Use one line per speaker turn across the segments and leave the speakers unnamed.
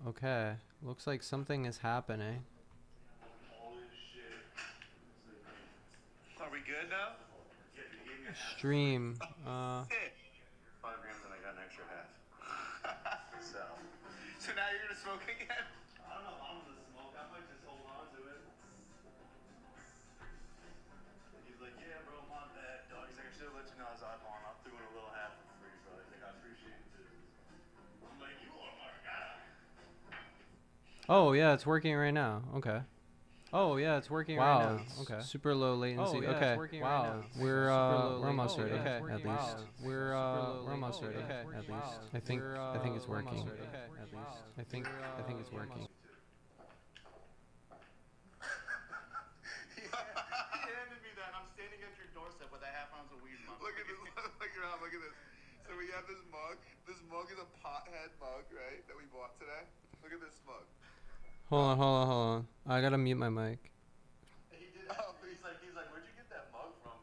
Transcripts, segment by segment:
Okay. Looks like something is happening.
Are we good now?
Stream.
Sick. 5 grams and I got an extra half. so. So now you're gonna smoke again? I don't know if I'm gonna smoke. I might just hold on to it. He's like, yeah, bro, my bad, dog. He's like, I should have let you know I was eyeballing. I'll throw in a little half for free, bro. He's like, I appreciate it too. I'm like, you are my guy.
Oh, yeah, it's working right now. Okay. Oh, yeah, it's working right now. Okay. Super low latency.
Oh, yeah,
okay.
it's working right now.
We're almost ready.
Okay.
At least. We're almost ready. At least. I think it's working.
At least.
I think it's working.
He handed me that. I'm standing at your doorstep with a half ounce of weed in my Look at this. Look around. Look at this. So we have this mug. This mug is a pothead mug, right? That we bought today. Look at this mug.
Hold on. I gotta mute my mic.
He did. Oh, he's like, where'd you get that mug from?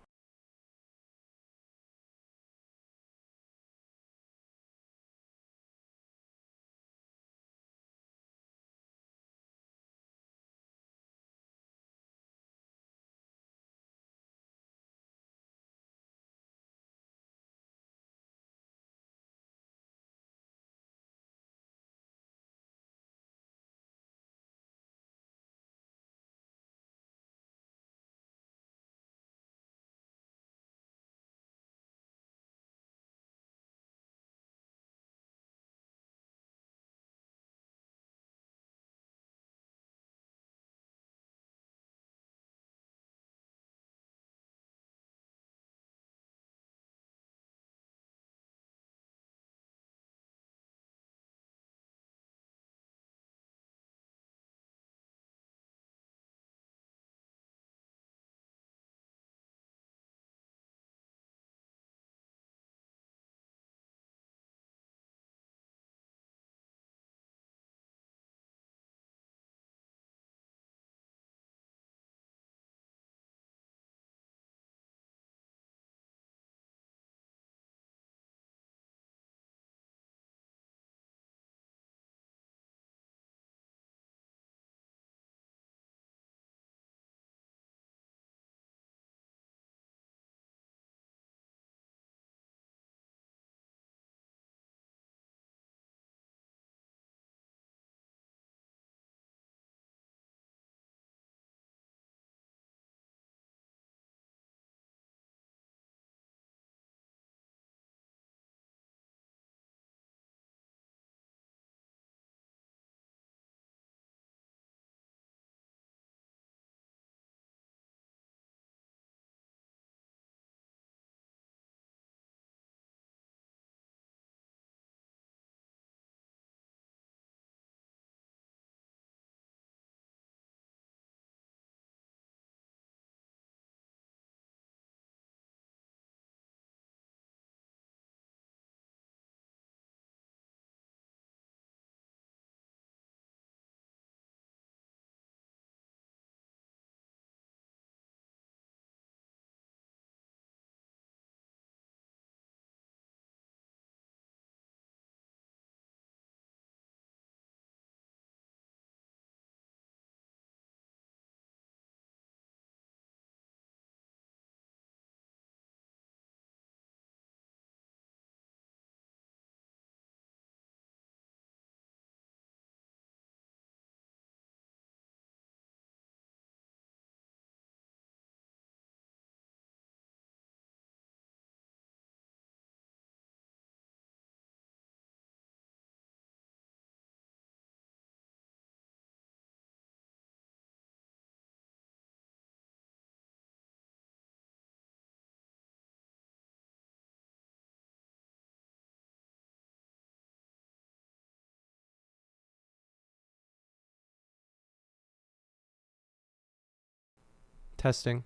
Testing.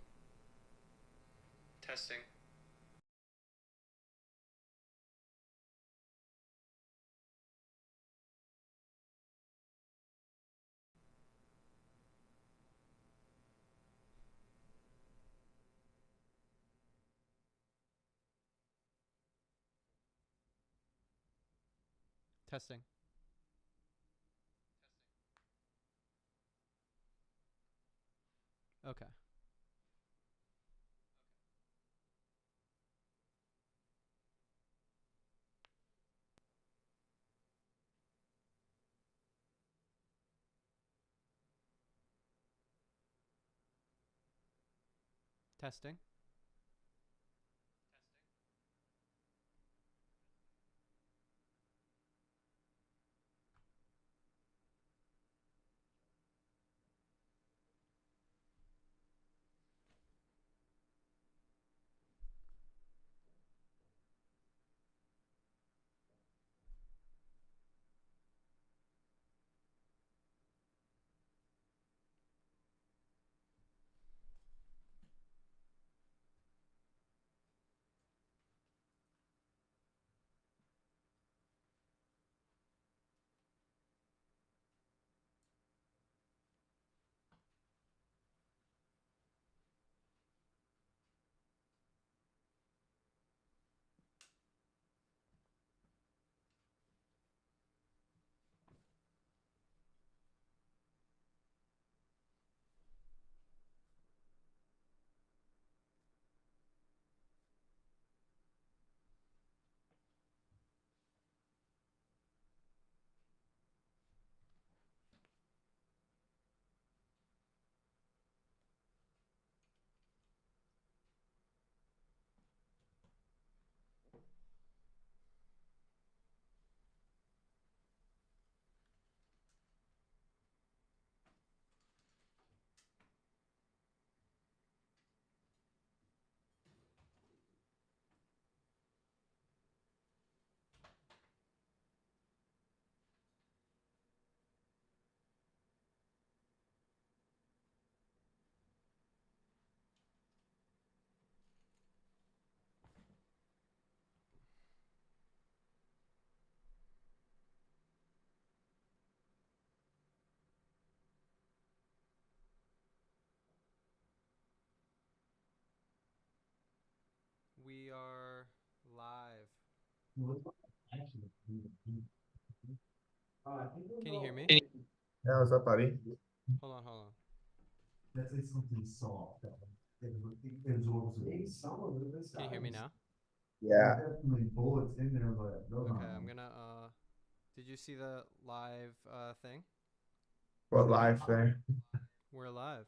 Testing. Okay. Testing. We are live. Can you hear me?
Yeah, what's up, buddy?
Hold on, hold on. Can you hear me now?
Yeah.
Okay, I'm gonna did you see the live thing?
What live thing?
We're live.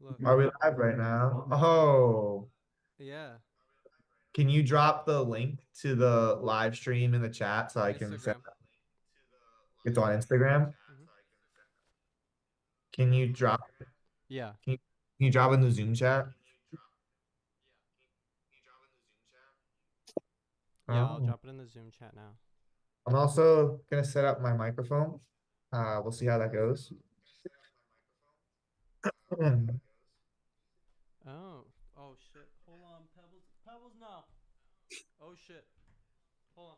Look.
Are we live right now? Oh,
Yeah.
can you drop the link to the live stream in the chat so I can send
Instagram.
it's on Instagram?
Hmm.
Can you drop
Yeah.
can you drop in the Zoom chat?
Yeah, I'll
Oh.
drop it in the Zoom chat now.
I'm also gonna set up my microphone. We'll see how that goes.
Oh. Oh shit. Hold on, Pebbles. Pebbles no. Oh shit. Hold on.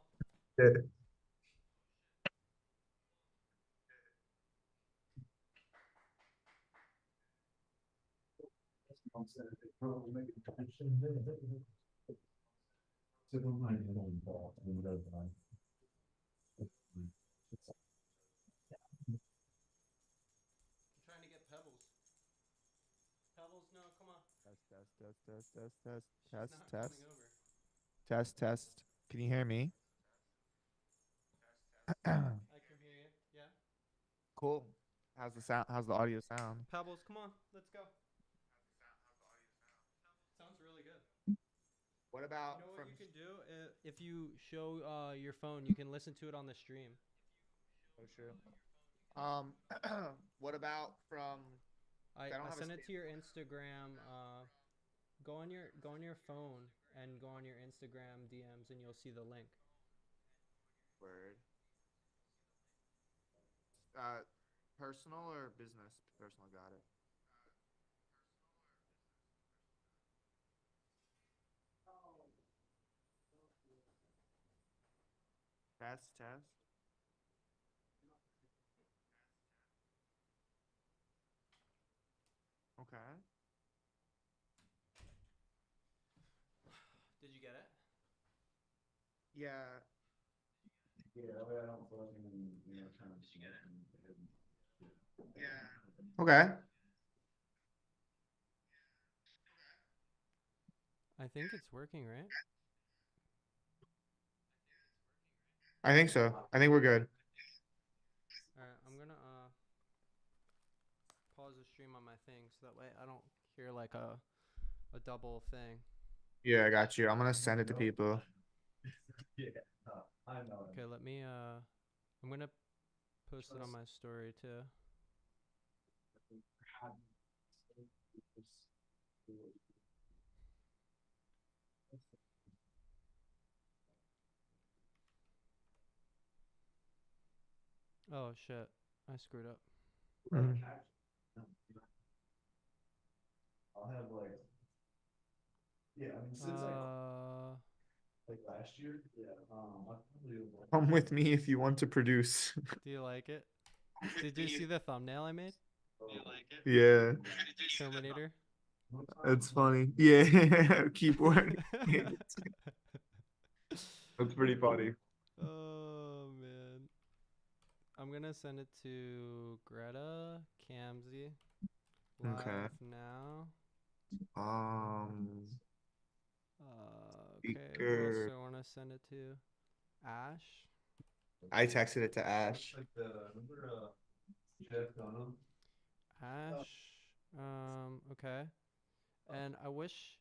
I'm trying to get Pebbles. Pebbles no, come on. She's
Test,
not coming
test,
over.
test, test. Can you hear me?
I can hear you. Yeah.
Cool. How's the sound? How's the audio sound?
Pebbles, come on. Let's go. Sounds really good.
What
You
about
know what
from?
you can do? If you show your phone, you can listen to it on the stream.
Oh, sure. Um, what about from?
I,
I don't
I
have a
sent it
stand
to your Instagram. Go on your phone and go on your Instagram DMs and you'll see the link.
word. Uh, personal or business? Personal, got it. Test, test. Okay.
Did you get it?
Yeah. Yeah. Okay.
I think it's working, right?
I think so. I think we're good.
All right, I'm gonna pause the stream on my thing so that way I don't hear like a double thing.
Yeah, I got you. I'm gonna send it to people.
Okay, let me I'm gonna post it on my story too. Oh shit, I screwed up.
Mhm.
Uh,
Come with me if you want to produce.
do you like it? Did you see the thumbnail I made?
Yeah,
Terminator.
that's funny. Yeah, keyboard. That's pretty funny.
Oh man, I'm gonna send it to Greta Camsey
Okay.
live now.
Um,
Okay, who else do
Speaker.
I want to send it to? Ash.
I texted it to Ash.
Ash. Okay. And I wish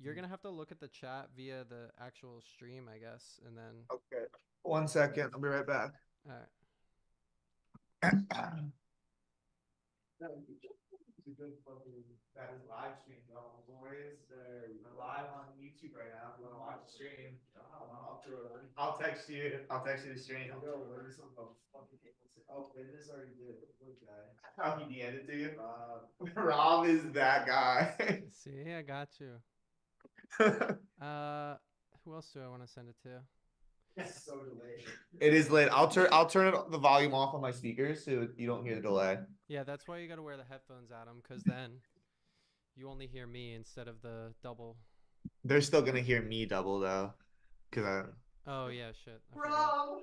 you're gonna have to look at the chat via the actual stream, I guess, and then.
Okay. 1 second. I'll be right back.
All right.
That is live stream, though. Boys, we're live on YouTube right now. If you want to watch the stream, I'll text you. I'll text you the stream. Oh, it is already did. Oh, he handed it to you? Rob is that guy.
See, I got you. Who else do I want to send it to?
It's so delayed. It is lit. I'll turn the volume off on my speakers so you don't hear the delay.
Yeah, that's why you gotta wear the headphones, Adam, because then you only hear me instead of the double.
They're still gonna hear me double though, because I
Oh yeah, shit. I forgot.
Rob.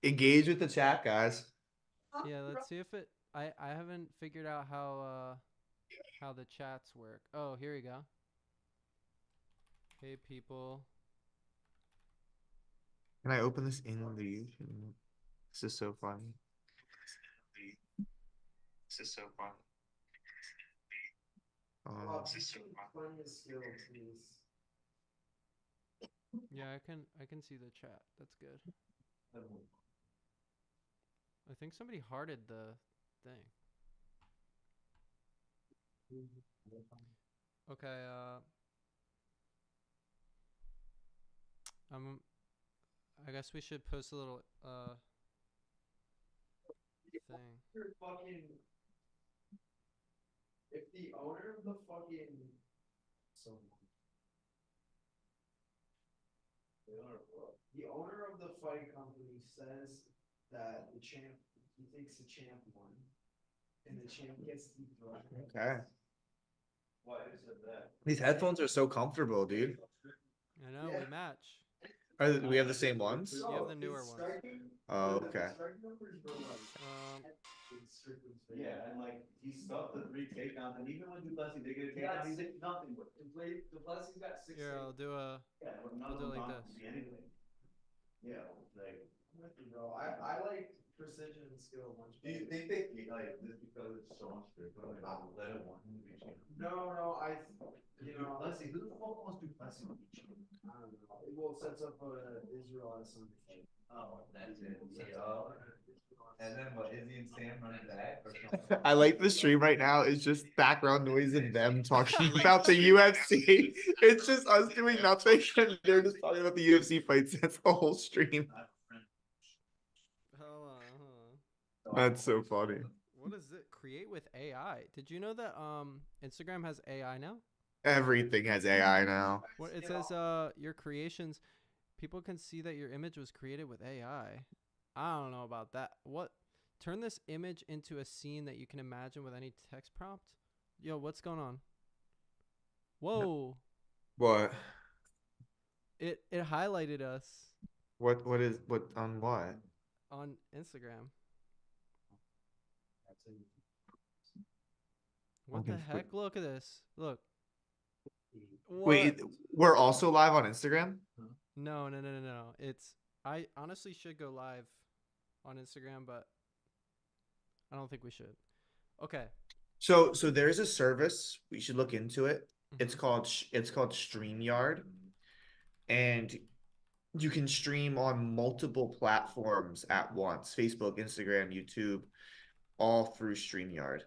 Engage with the chat, guys.
Yeah, let's see if it. I haven't figured out how the chats work. Oh, here we go. Hey people.
Can I open this in the YouTube? This is so funny. This is so funny. This is so funny.
Yeah, I can see the chat. That's good. I think somebody hearted the thing. Okay, um I guess we should post a little thing.
You're fucking. If the owner of the fucking. So. The owner of the fight company says that the champ, he thinks the champ won, and the champ gets dethroned. Okay. Why is it that? These headphones are so comfortable, dude.
I know, we match.
We have the same ones?
You have the newer ones.
Oh, okay.
Yeah, and like he stuffed the 3 takedowns, and even when Duplessis did get a takedown, he did nothing with it.
Duplessis got 6.
Here, I'll do
Yeah,
I'll do it like this.
anything. Yeah, like.
Bro, I like precision and skill much
Do you
better.
think they like this because it's so much stricter? Like, let it want him to be champion.
No,
Duplessis, who the fuck wants Duplessis to be champion?
I don't know. Well, it sets up Israel as Sunday fight.
Oh, that's it. Yeah. And then what? Izzy and Sam running back or something?
I like the stream right now. It's just background noise of them talking about the UFC. It's just us doing nothing, and they're just talking about the UFC fights. That's the whole stream.
Hold on.
That's so funny.
What is it? Create with AI. Did you know that Instagram has AI now?
Everything has AI now.
What it says your creations, people can see that your image was created with AI. I don't know about that. What? Turn this image into a scene that you can imagine with any text prompt? Yo, what's going on? Whoa.
What?
It highlighted us
What on what?
on Instagram. What the heck? Look at this. Look. What?
Wait, we're also live on Instagram?
No, no, no, no, no. It's I honestly should go live on Instagram, but I don't think we should. Okay.
So there's a service, we should look into it.
Mhm.
It's called StreamYard, and you can stream on multiple platforms at once: Facebook, Instagram, YouTube, all through StreamYard.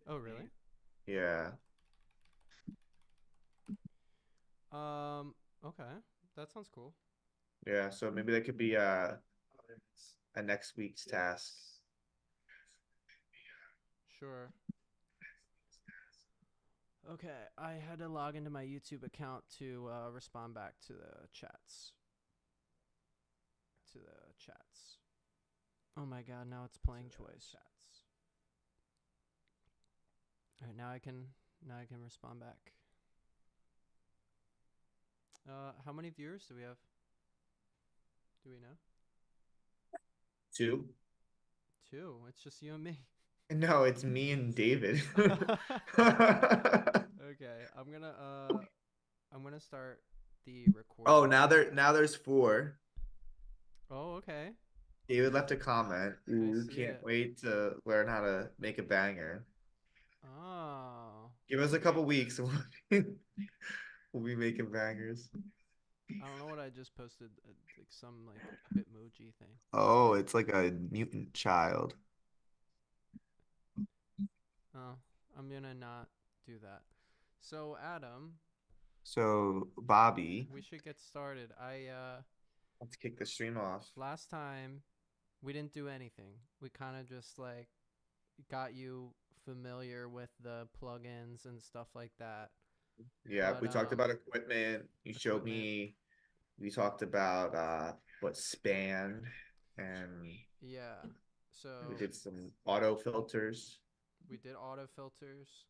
Oh, really?
Yeah.
Um. Okay. That sounds cool.
Yeah, so maybe that could be a next week's task.
Sure. Okay. I had to log into my YouTube account to respond back to the chats. To the chats. Oh my god! Now it's playing choice. All right. Now I can respond back. How many viewers do we have? Do we know?
Two?
Two. It's just you and me.
No, it's me and David.
Okay, I'm gonna start the
Oh,
recording.
now there's four.
Oh, okay.
David left a comment.
I
Ooh,
see
can't
it.
wait to learn how to make a banger.
Oh,
Give us a couple weeks and we'll be making bangers.
I don't know what I just posted. Like some like Bitmoji thing.
Oh, it's like a mutant child.
Oh, I'm gonna not do that. So Adam,
So, Bobby,
we should get started.
let's kick the stream off.
Last time we didn't do anything. We kind of just like got you familiar with the plugins and stuff like that.
Yeah,
But
we talked about equipment. You showed
equipment.
me, we talked about what span, and
Yeah.
we
So
did some auto filters.
we did auto filters.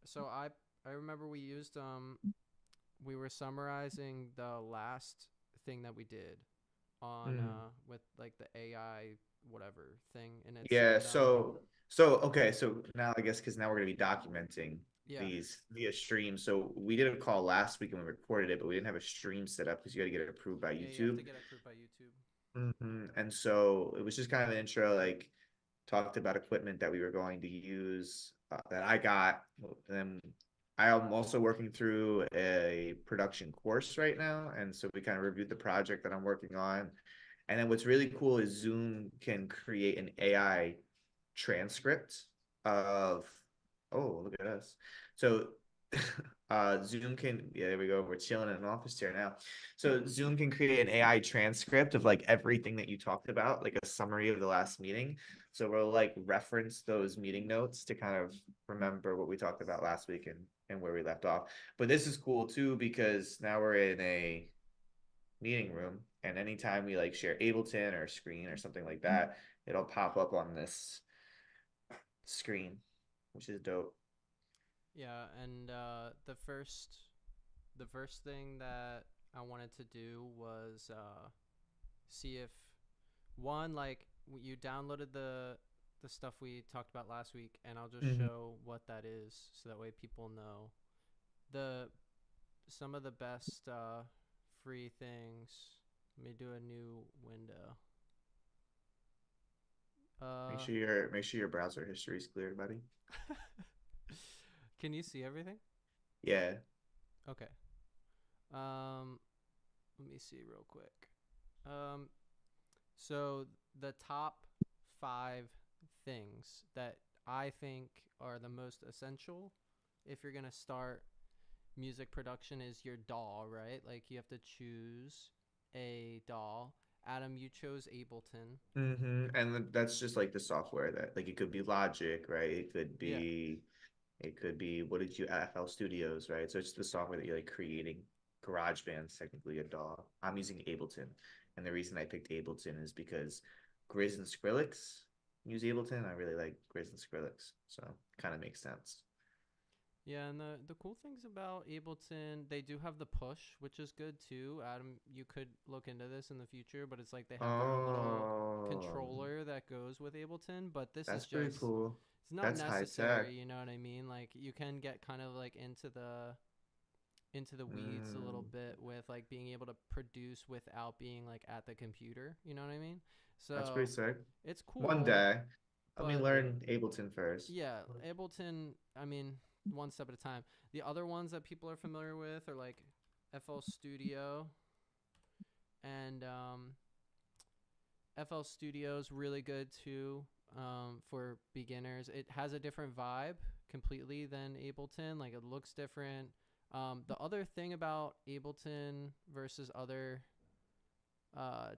So I remember we were summarizing the last thing that we did on
Mhm.
with like the AI whatever thing, and it
Yeah,
said
so okay, so now I guess because now we're gonna be documenting
yeah.
these via stream. So we did a call last week and we recorded it, but we didn't have a stream set up because you got to get it approved by
Yeah, you have
YouTube.
to get approved by YouTube.
And so it was just kind of an intro, like talked about equipment that we were going to use that I got. And then I am also working through a production course right now. And so we kind of reviewed the project that I'm working on. And then what's really cool is Zoom can create an AI transcript of, oh, look at us. So Zoom can, yeah, there we go. We're chilling in an office chair now. So Zoom can create an AI transcript of like everything that you talked about, like a summary of the last meeting. So we'll like reference those meeting notes to kind of remember what we talked about last week and where we left off. But this is cool too because now we're in a meeting room, and anytime we like share Ableton or screen or something like that, it'll pop up on this screen, which is dope.
Yeah, and the first thing that I wanted to do was see if one like you downloaded the stuff we talked about last week, and I'll just
Mhm.
show what that is so that way people know the some of the best free things. Let me do a new window. Uh,
Make sure your browser history is clear, buddy.
can you see everything?
Yeah.
Okay. Um, let me see real quick. Um, so the top 5 things that I think are the most essential if you're gonna start music production is your DAW, right? Like you have to choose a DAW. Adam, you chose Ableton.
And that's just like the software that like it could be Logic, right?
Yeah.
It could be what did you FL Studios, right? So it's the software that you're like creating. GarageBand's technically a DAW. I'm using Ableton, and the reason I picked Ableton is because Grizz and Skrillex use Ableton. I really like Grizz and Skrillex, so kind of makes sense.
Yeah, and the cool things about Ableton, they do have the push, which is good too. Adam, you could look into this in the future, but it's like they have their own little
Oh,
controller that goes with Ableton, but this is
that's pretty
just
cool.
it's not
That's high tech.
necessary, you know what I mean? Like you can get kind of like into the into the weeds a little bit with like being able to produce without being like at the computer. You know what I mean?
That's pretty
So
sick.
it's
One
cool,
day. Let me
but
learn Ableton first.
yeah, Ableton, I mean, one step at a time. The other ones that people are familiar with are like FL Studio, and FL Studio's really good too, for beginners. It has a different vibe completely than Ableton. Like, it looks different. The other thing about Ableton versus other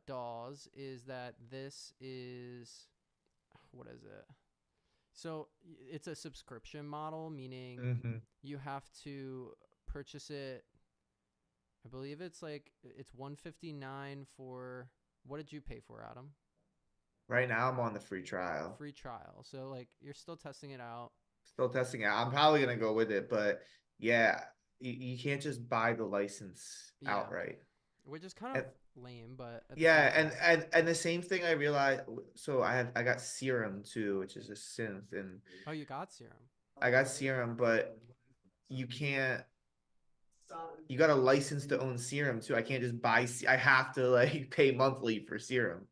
DAWs is that this is, what is it? So it's a subscription model, meaning
Mm-hmm.
you have to purchase it. I believe it's $159 for, what did you pay for, Adam?
Right now, I'm on the free trial.
Free trial. So like, you're still testing it out.
Still testing it. I'm probably gonna go with it, but yeah, you can't just buy the license
Yeah.
outright.
Which is kind of lame, but at the
Yeah,
same time.
and the same thing I realized. So I got Serum too, which is a synth, and
Oh, you got Serum.
I got Serum, but you can't. You got to license to own Serum too. I can't just buy. I have to like pay monthly for Serum.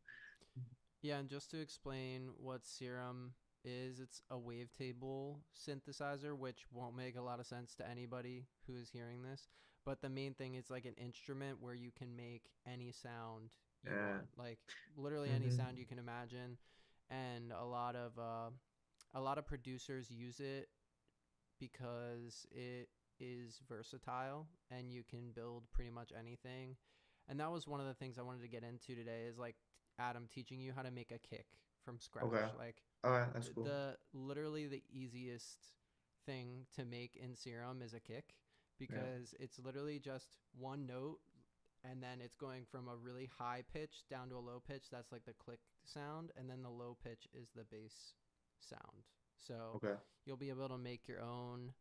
Yeah, and just to explain what Serum is, it's a wavetable synthesizer, which won't make a lot of sense to anybody who is hearing this. But the main thing is like an instrument where you can make any sound you want, like literally any sound you can imagine. And a lot of producers use it because it is versatile and you can build pretty much anything. And that was one of the things I wanted to get into today, is like Adam teaching you how to make a kick from scratch.
Okay.
Like,
All right, that's cool.
literally the easiest thing to make in Serum is a kick, because it's literally just one note, and then it's going from a really high pitch down to a low pitch. That's like the click sound, and then the low pitch is the bass sound. So you'll be able to make your own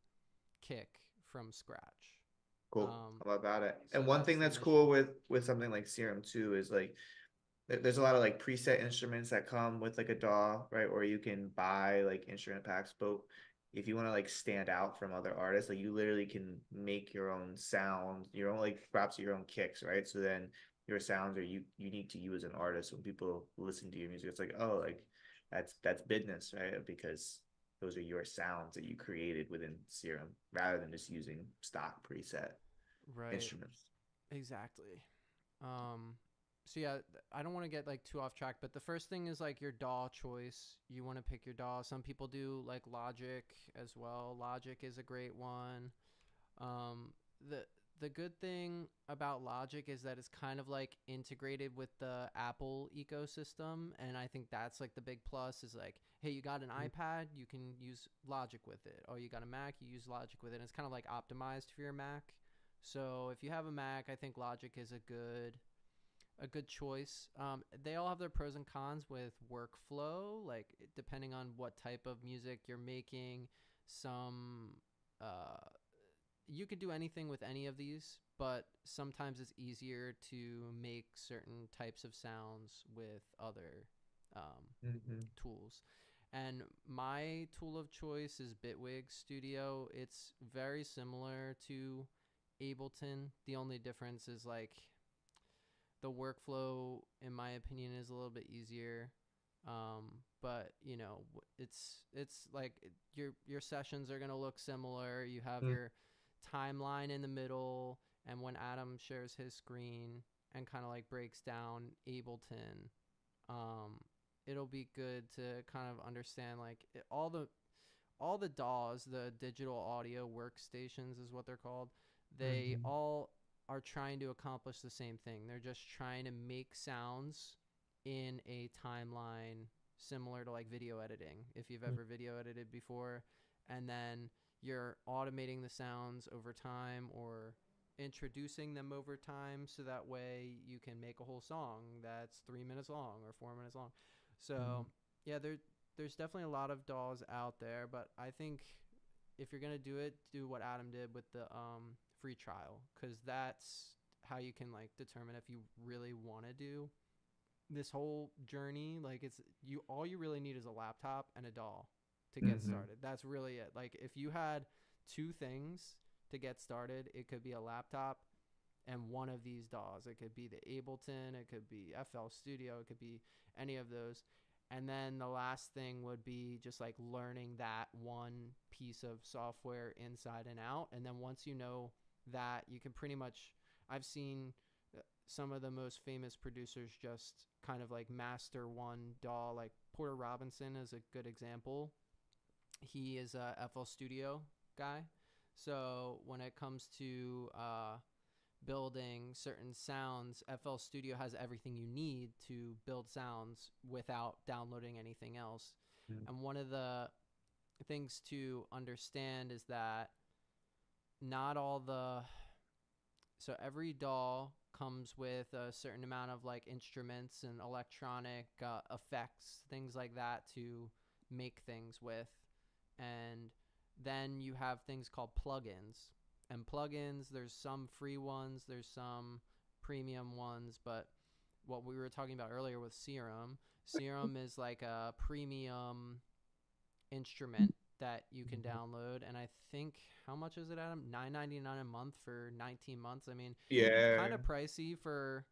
kick from scratch.
Cool. How about it?
So
And one thing that's cool with something like Serum too is like there's a lot of like preset instruments that come with like a DAW, right? Or you can buy like instrument packs. But if you want to like stand out from other artists, like you literally can make your own sound, your own like perhaps your own kicks, right? So then your sounds are unique to you as an artist. When people listen to your music, it's like, oh, like that's business, right? Because those are your sounds that you created within Serum, rather than just using stock preset instruments.
Exactly. So yeah, I don't want to get like too off track, but the first thing is like your DAW choice. You want to pick your DAW. Some people do like Logic as well. Logic is a great one. The good thing about Logic is that it's kind of like integrated with the Apple ecosystem, and I think that's like the big plus, is like, hey, you got an iPad, you can use Logic with it. Oh, you got a Mac, you use Logic with it. And it's kind of like optimized for your Mac. So if you have a Mac, I think Logic is a good choice. They all have their pros and cons with workflow, like depending on what type of music you're making. You could do anything with any of these, but sometimes it's easier to make certain types of sounds with other tools. And my tool of choice is Bitwig Studio. It's very similar to Ableton. The only difference is like the workflow, in my opinion, is a little bit easier. But you know, it's like your sessions are gonna look similar. You have your timeline in the middle, and when Adam shares his screen and kind of like breaks down Ableton, it'll be good to kind of understand like all the DAWs, the digital audio workstations is what they're called. They all are trying to accomplish the same thing. They're just trying to make sounds in a timeline similar to like video editing, if you've ever video edited before, and then you're automating the sounds over time or introducing them over time, so that way you can make a whole song that's 3 minutes long or 4 minutes long. So yeah, there's definitely a lot of DAWs out there, but I think if you're gonna do it, do what Adam did with the free trial, because that's how you can like determine if you really want to do this whole journey. Like, it's all you really need is a laptop and a DAW to get started. That's really it. Like, if you had two things, to get started. It could be a laptop and one of these DAWs. It could be the Ableton, it could be FL Studio, it could be any of those. And then the last thing would be just like learning that one piece of software inside and out. And then once you know that, you can pretty much, I've seen some of the most famous producers just kind of like master one DAW. Like Porter Robinson is a good example. He is a FL Studio guy. So when it comes to building certain sounds, FL Studio has everything you need to build sounds without downloading anything else.
Mm.
And one of the things to understand is that not all the so every DAW comes with a certain amount of like instruments and electronic effects, things like that to make things with. And then you have things called plugins. And plugins, there's some free ones, there's some premium ones, but what we were talking about earlier with Serum is like a premium instrument that you can download, and I think how much is it, Adam? $9.99 a month for 19 months. I mean, it's
Yeah.
kind of pricey for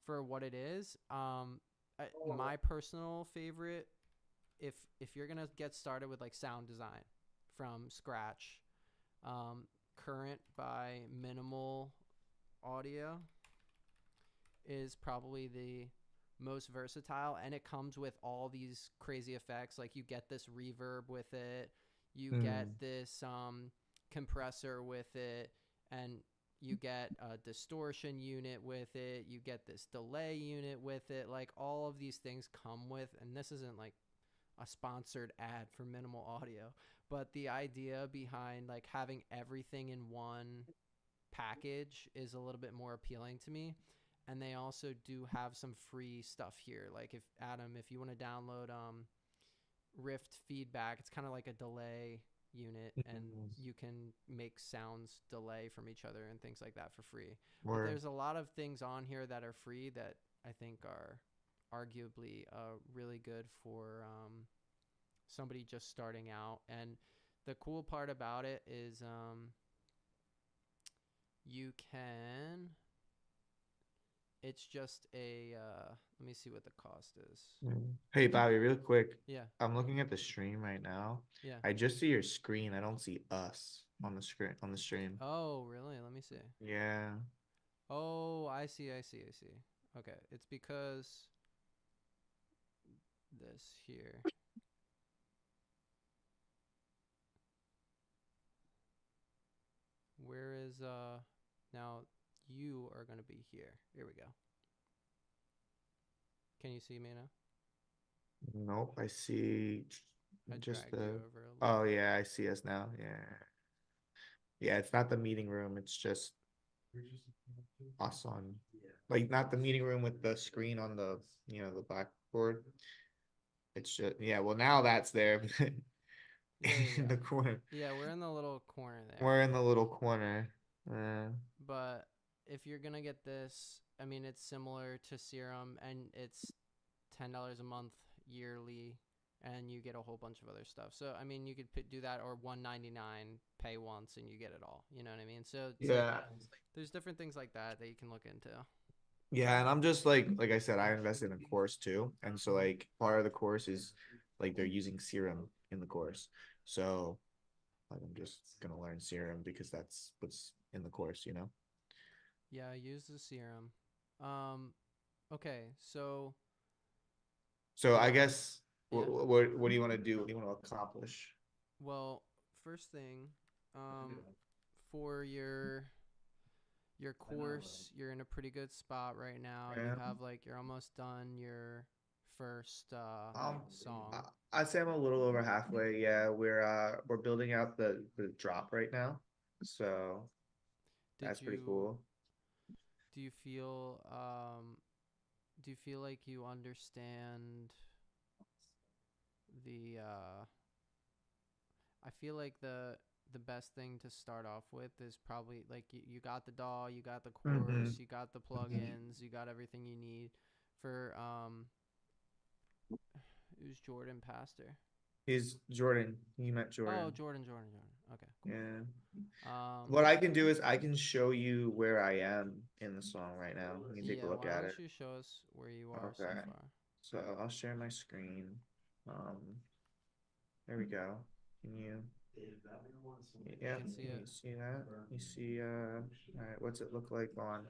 what it is. My personal favorite, if you're gonna get started with like sound design from scratch, Current by Minimal Audio is probably the most versatile, and it comes with all these crazy effects. Like you get this reverb with it, you get this compressor with it, and you get a distortion unit with it, you get this delay unit with it. Like all of these things come with, and this isn't like a sponsored ad for Minimal Audio, but the idea behind like having everything in one package is a little bit more appealing to me. And they also do have some free stuff here. Like if Adam, if you want to download Rift Feedback, it's kind of like a delay unit, and you can make sounds delay from each other and things like that for free. But there's a lot of things on here that are free that I think are arguably really good for somebody just starting out. And the cool part about it is you can, it's just a let me see what the cost is.
Hey Bobby, real quick.
Yeah.
I'm looking at the stream right now.
Yeah.
I just see your screen. I don't see us on the screen on the stream.
Oh, really? Let me see.
Yeah.
Oh, I see. Okay, it's because this here. Where is now you are going to be here. Here we go. Can you see me now?
Nope, I see
I
just
dragged you
the.
over a little
Oh
bit.
yeah, I see us now. Yeah. Yeah, it's not the meeting room. It's just us on, like not the meeting room with the screen on the, the blackboard. It's just, yeah, well now that's there in the corner.
Yeah, we're in the little corner there.
We're in the little corner.
But if you're going to get this, I mean, it's similar to Serum, and it's $10 a month yearly, and you get a whole bunch of other stuff. So I mean, you could do that, or $199, pay once and you get it all. You know what I mean? So it's
Yeah.
like, there's different things like that you can look into.
Yeah, and I'm just like I said, I invested in a course too. And so like part of the course is like they're using Serum in the course. So like I'm just gonna learn Serum because that's what's in the course,
Yeah, use the Serum. Okay, so
I guess
yeah.
what do you want to do? What do you want to accomplish?
Well, first thing, for your course, you're in a pretty good spot right now. You have like, you're almost done your first song.
I'd say I'm a little over halfway. Yeah, we're building out the drop right now, so that's pretty cool.
Do you feel like you understand the I feel like the best thing to start off with is probably like you got the DAW, you got the course, you got the plugins, you got everything you need for who's Jordan Pastor?
He's Jordan. You met Jordan.
Oh, Jordan. Okay. Cool.
Yeah.
Um,
What I can do is I can show you where I am in the song right now. You can take a
yeah.
look
Why
at
don't
it.
you show us where you are so
Okay.
far?
So I'll share my screen. Um, there we go. Can you? Yeah.
can see
Can
it.
you see that? You see? All right. What's it look like on?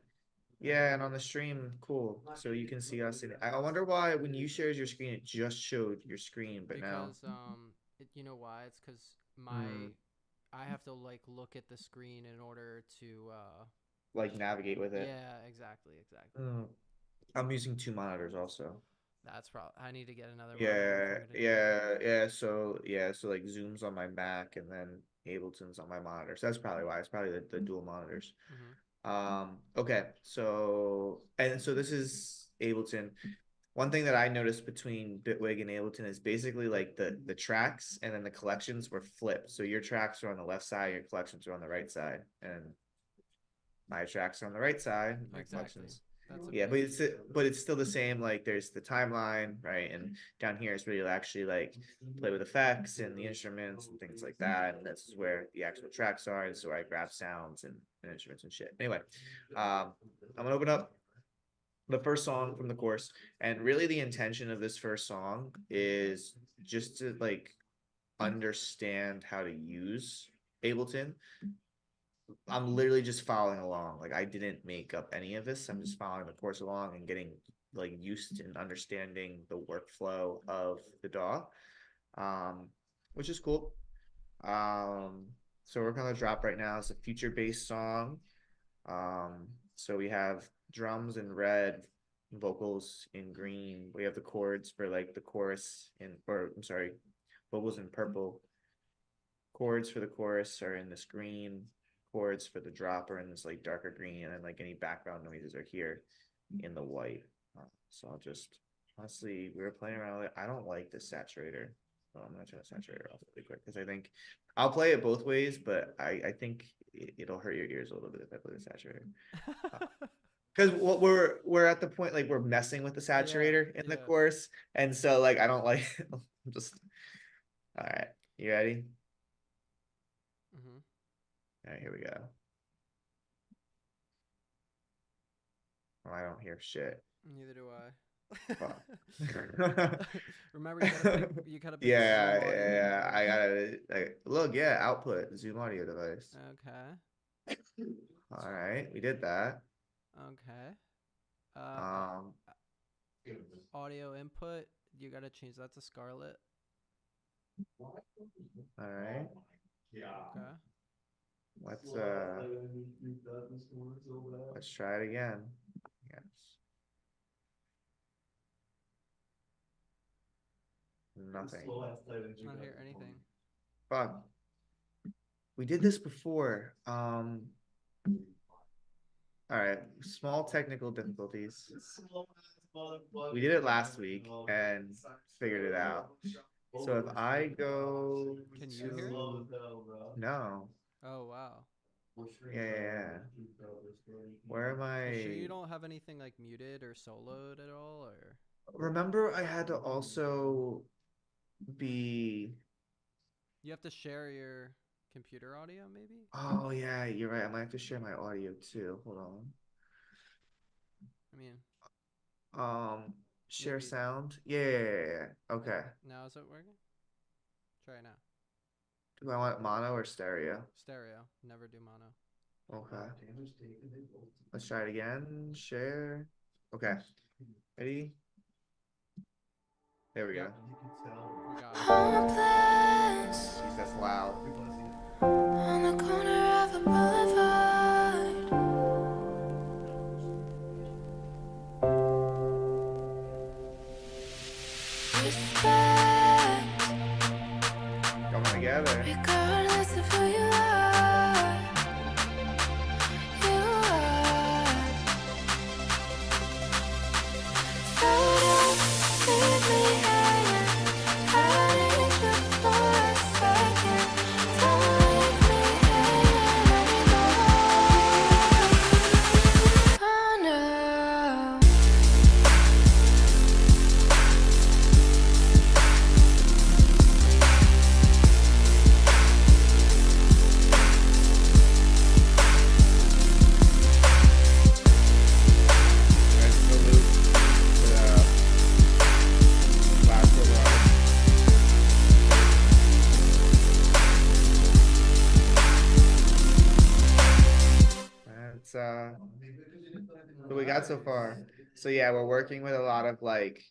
Yeah, and on the stream, cool. So you can see us in it. I wonder why when you shared your screen, it just showed your screen, but now,
Because you know why? It's because
hmm,
I have to like look at the screen in order to
like navigate with it.
yeah, exactly.
Mm. I'm using two monitors also.
That's probably I need to get another monitor
Yeah,
for me to do that.
yeah. So like Zoom's on my Mac and then Ableton's on my monitor. So that's probably why. It's probably the dual monitors.
Mhm.
Okay, so this is Ableton. One thing that I noticed between Bitwig and Ableton is basically like the tracks and then the collections were flipped. So your tracks are on the left side, your collections are on the right side, and my tracks are on the right side, my
Exactly.
collections.
That's a
Yeah,
big
but it's still the same. Like there's the timeline, right? And down here is where you'll actually like play with effects and the instruments and things like that. And this is where the actual tracks are. This is where I grab sounds and instruments and shit. Anyway, I'm gonna open up the first song from the course, and really the intention of this first song is just to like understand how to use Ableton. I'm literally just following along. Like I didn't make up any of this. I'm just following the course along and getting like used and understanding the workflow of the DAW, which is cool. Um, so we're gonna drop right now. It's a future based song. So we have drums in red, vocals in green. We have the chords for like the chorus in, or I'm sorry, vocals in purple. Chords for the chorus are in this green. Chords for the drop are in this like darker green, and then like any background noises are here in the white. So I'll just honestly, we were playing around with it. I don't like this saturator. So I'm gonna turn the saturator off really quick because I think I'll play it both ways, but I think it'll hurt your ears a little bit if I play the saturator. Because what we're at the point like we're messing with the
Yeah,
saturator in the
yeah.
course, and so like I don't like I'm just all right. You ready?
Mhm.
All right, here we go. Oh, I don't hear shit.
Neither do I.
Fuck.
Remember, you gotta pick
Yeah,
Zoom audio.
yeah. I gotta like, look. Yeah, output Zoom audio device.
Okay.
All right, we did that.
Okay.
Um,
Audio input. You gotta change that to Scarlet.
all right.
Okay.
Let's try it again. Yes. Nothing.
Not hear anything.
Fuck. We did this before. All right. Small technical difficulties. We did it last week and figured it out. So if I go
Can you hear it?
No.
Oh wow.
Yeah. Where am
You sure you
I?
don't have anything like muted or soloed at all, or
Remember, I had to also be.
you have to share your computer audio, maybe?
Oh yeah, you're right. I might have to share my audio too. Hold on.
I mean,
Share
maybe
sound. Yeah. Okay.
now is it working? Try it now.
Do I want mono or stereo?
Stereo. Never do mono.
Okay. Let's try it again. Share. Okay. Ready? There we go.
Yep. We got it.
Jeez, that's loud.
On the corner of a boulevard, respect,
Coming together.
regardless of who you are. You are. So don't leave me hanging. I need you for a second. Don't leave me hanging anymore. Oh no.
got so far. So yeah, we're working with a lot of like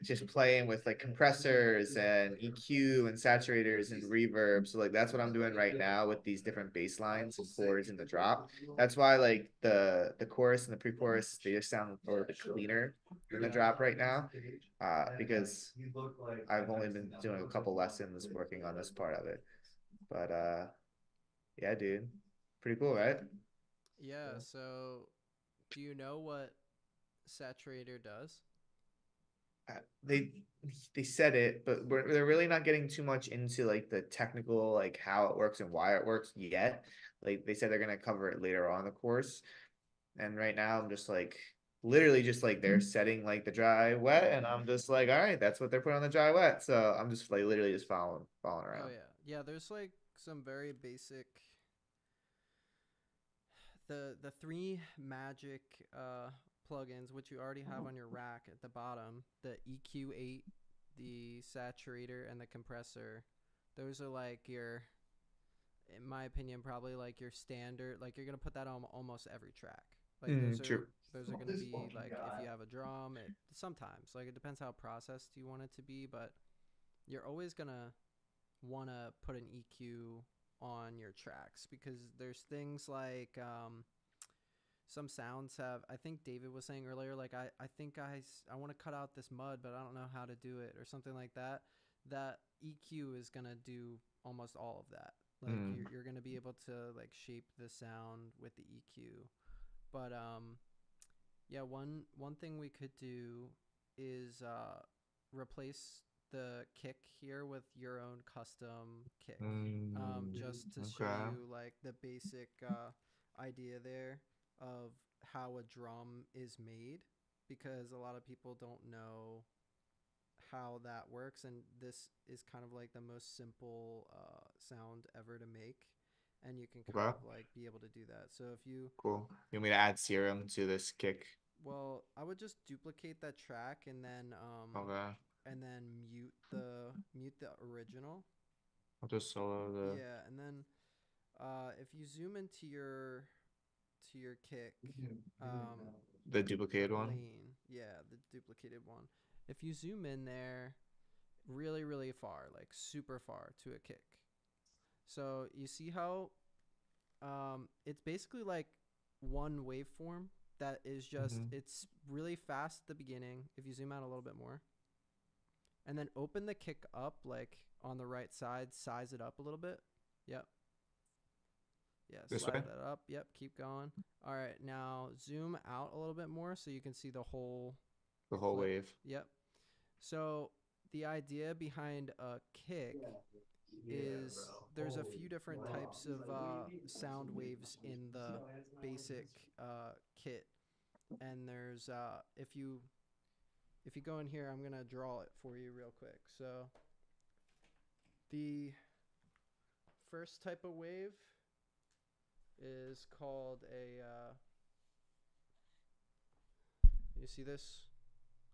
just playing with like compressors and EQ and saturators and reverb. So like that's what I'm doing right now with these different bass lines and chords in the drop. That's why like the chorus and the pre-chorus they just sound a little bit cleaner in the
Yeah.
drop right now. Because I've only been doing a couple lessons working on this part of it. But yeah, dude. Pretty cool, right?
Yeah. So, do you know what saturator does?
uh, they they said it, but they're really not getting too much into like the technical, like how it works and why it works yet. Like they said they're gonna cover it later on in the course, and right now I'm just like literally just like they're setting like the dry wet, and I'm just like, all right, that's what they're putting on the dry wet. So I'm just like literally just following
Oh
around.
yeah. Yeah, there's like some very basic the three magic plugins which you already have on your rack at the bottom, the EQ8, the saturator and the compressor. Those are like your, in my opinion, probably like your standard, like you're going to put that on almost every track. Like
True.
those are going to be like if you have a drum, it sometimes like it depends how processed you want it to be, but you're always going to want to put an EQ on your tracks because there's things like some sounds have, I think David was saying earlier, like I think I want to cut out this mud but I don't know how to do it or something like that. That EQ is going to do almost all of that. Like you're going to be able to like shape the sound with the EQ. But yeah, one thing we could do is replace the kick here with your own custom kick. Just to show
Okay.
you like the basic idea there of how a drum is made, because a lot of people don't know how that works, and this is kind of like the most simple sound ever to make, and you can kind
Okay.
of like be able to do that. So if you,
Cool. You want me to add serum to this kick?
well, I would just duplicate that track
Okay.
and then mute the original.
I'll just solo the
Yeah, and then if you zoom into your kick
duplicated one.
lane, yeah, the duplicated one. If you zoom in there really really far, like super far to a kick, so you see how it's basically like one waveform that is just it's really fast at the beginning. If you zoom out a little bit more, and then open the kick up like on the right side, size it up a little bit. Yep. Yeah,
This
slide
way?
that up. Yep, keep going. All right, now zoom out a little bit more so you can see the whole
The whole
clip.
wave.
Yep. So the idea behind a kick is there's a few different types of sound waves in the basic kit, and there's if you go in here, I'm gonna draw it for you real quick. So the first type of wave is called a you see this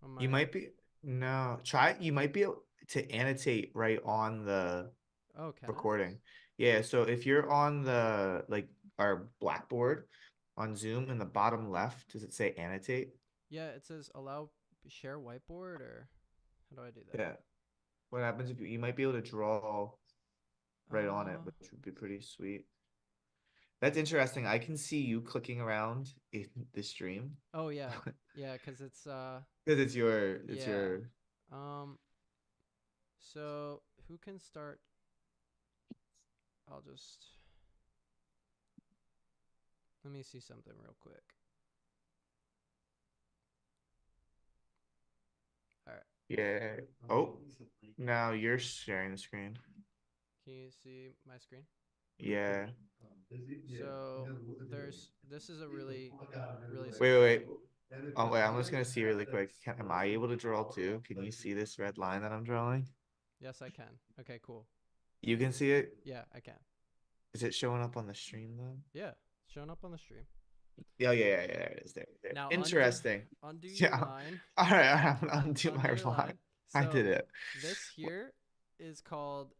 on my
You might be no try. You might be able to annotate right on the
oh, can it?
recording. Yeah. So if you're on the like our blackboard on Zoom in the bottom left, does it say annotate?
Yeah, it says allow share whiteboard, or how do I do that?
Yeah. What happens if you might be able to draw right on it,
uh
which would be pretty sweet. That's interesting. I can see you clicking around in the stream
oh yeah, yeah, because it's
because it's
yeah.
your
um so who can start? I'll just let me see something real quick. All right,
yeah. Oh, now you're sharing the screen.
can you see my screen?
Yeah.
So there's this is a really really
Wait,
simple
wait,
thing.
wait. Oh, wait, I'm just gonna see really quick. Am I able to draw too? Can you see this red line that I'm drawing?
Yes, I can. Okay, cool.
You can see it?
Yeah, I can.
Is it showing up on the stream though?
Yeah, it's showing up on the stream.
Yeah. There it is. There.
Now
Interesting.
undo your
Yeah.
line.
All right. I'm gonna undo
Undo
my
your
line.
line.
I
So
did it.
this here is called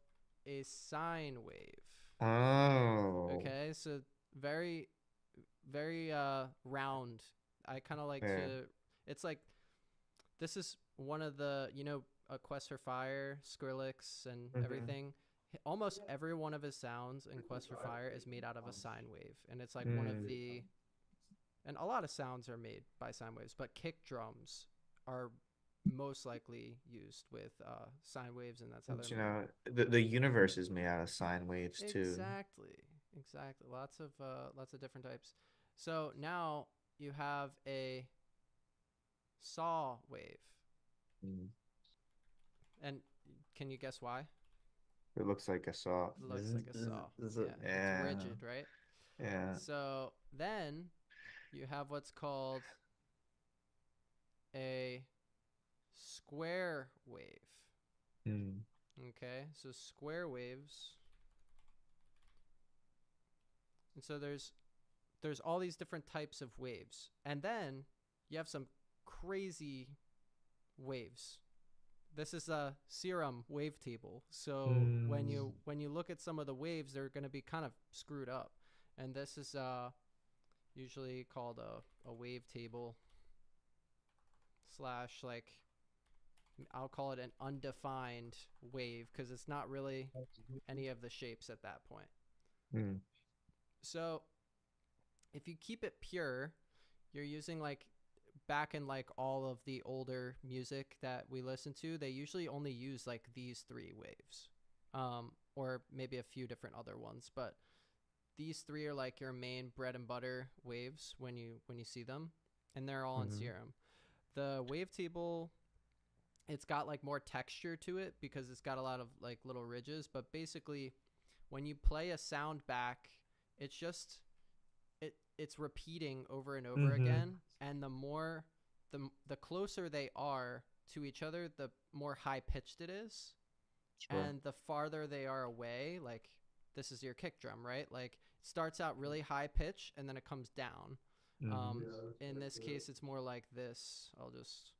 a sine wave.
Oh.
Okay, so very very round I kind of like
Yeah.
to. It's like this is one of the a Quest for Fire, Skrillex, and
Mhm.
everything. Almost every one of his sounds in Quest for Fire is made out of a sine wave, and it's like one of
Mm.
the. And a lot of sounds are made by sine waves, but kick drums are most likely used with sine waves, and that's how
But,
they're made.
the universe is made out of sine waves too.
Exactly. Lots of different types. So now you have a saw wave,
Mm.
and can you guess why?
It looks like a saw.
It looks like a saw. Yeah, it's
Yeah.
rigid, right?
Yeah.
So then you have what's called a square wave.
Mm.
Okay, so square waves. And so there's all these different types of waves. And then you have some crazy waves. This is a serum wave table. So
Mm.
when you look at some of the waves, they're going to be kind of screwed up. And this is usually called a wave table slash like I'll call it an undefined wave because it's not really any of the shapes at that point.
Mm.
So if you keep it pure, you're using like back in like all of the older music that we listen to, they usually only use like these three waves, or maybe a few different other ones, but these three are like your main bread and butter waves when you see them, and they're all in
Mhm.
serum. The wavetable, it's got like more texture to it because it's got a lot of like little ridges, but basically when you play a sound back, it's just it's repeating over and over
Mhm.
again, and the closer they are to each other, the more high pitched it is,
Sure.
and the farther they are away, like this is your kick drum, right? Like it starts out really high pitch and then it comes down. In this case, it's more like this. I'll just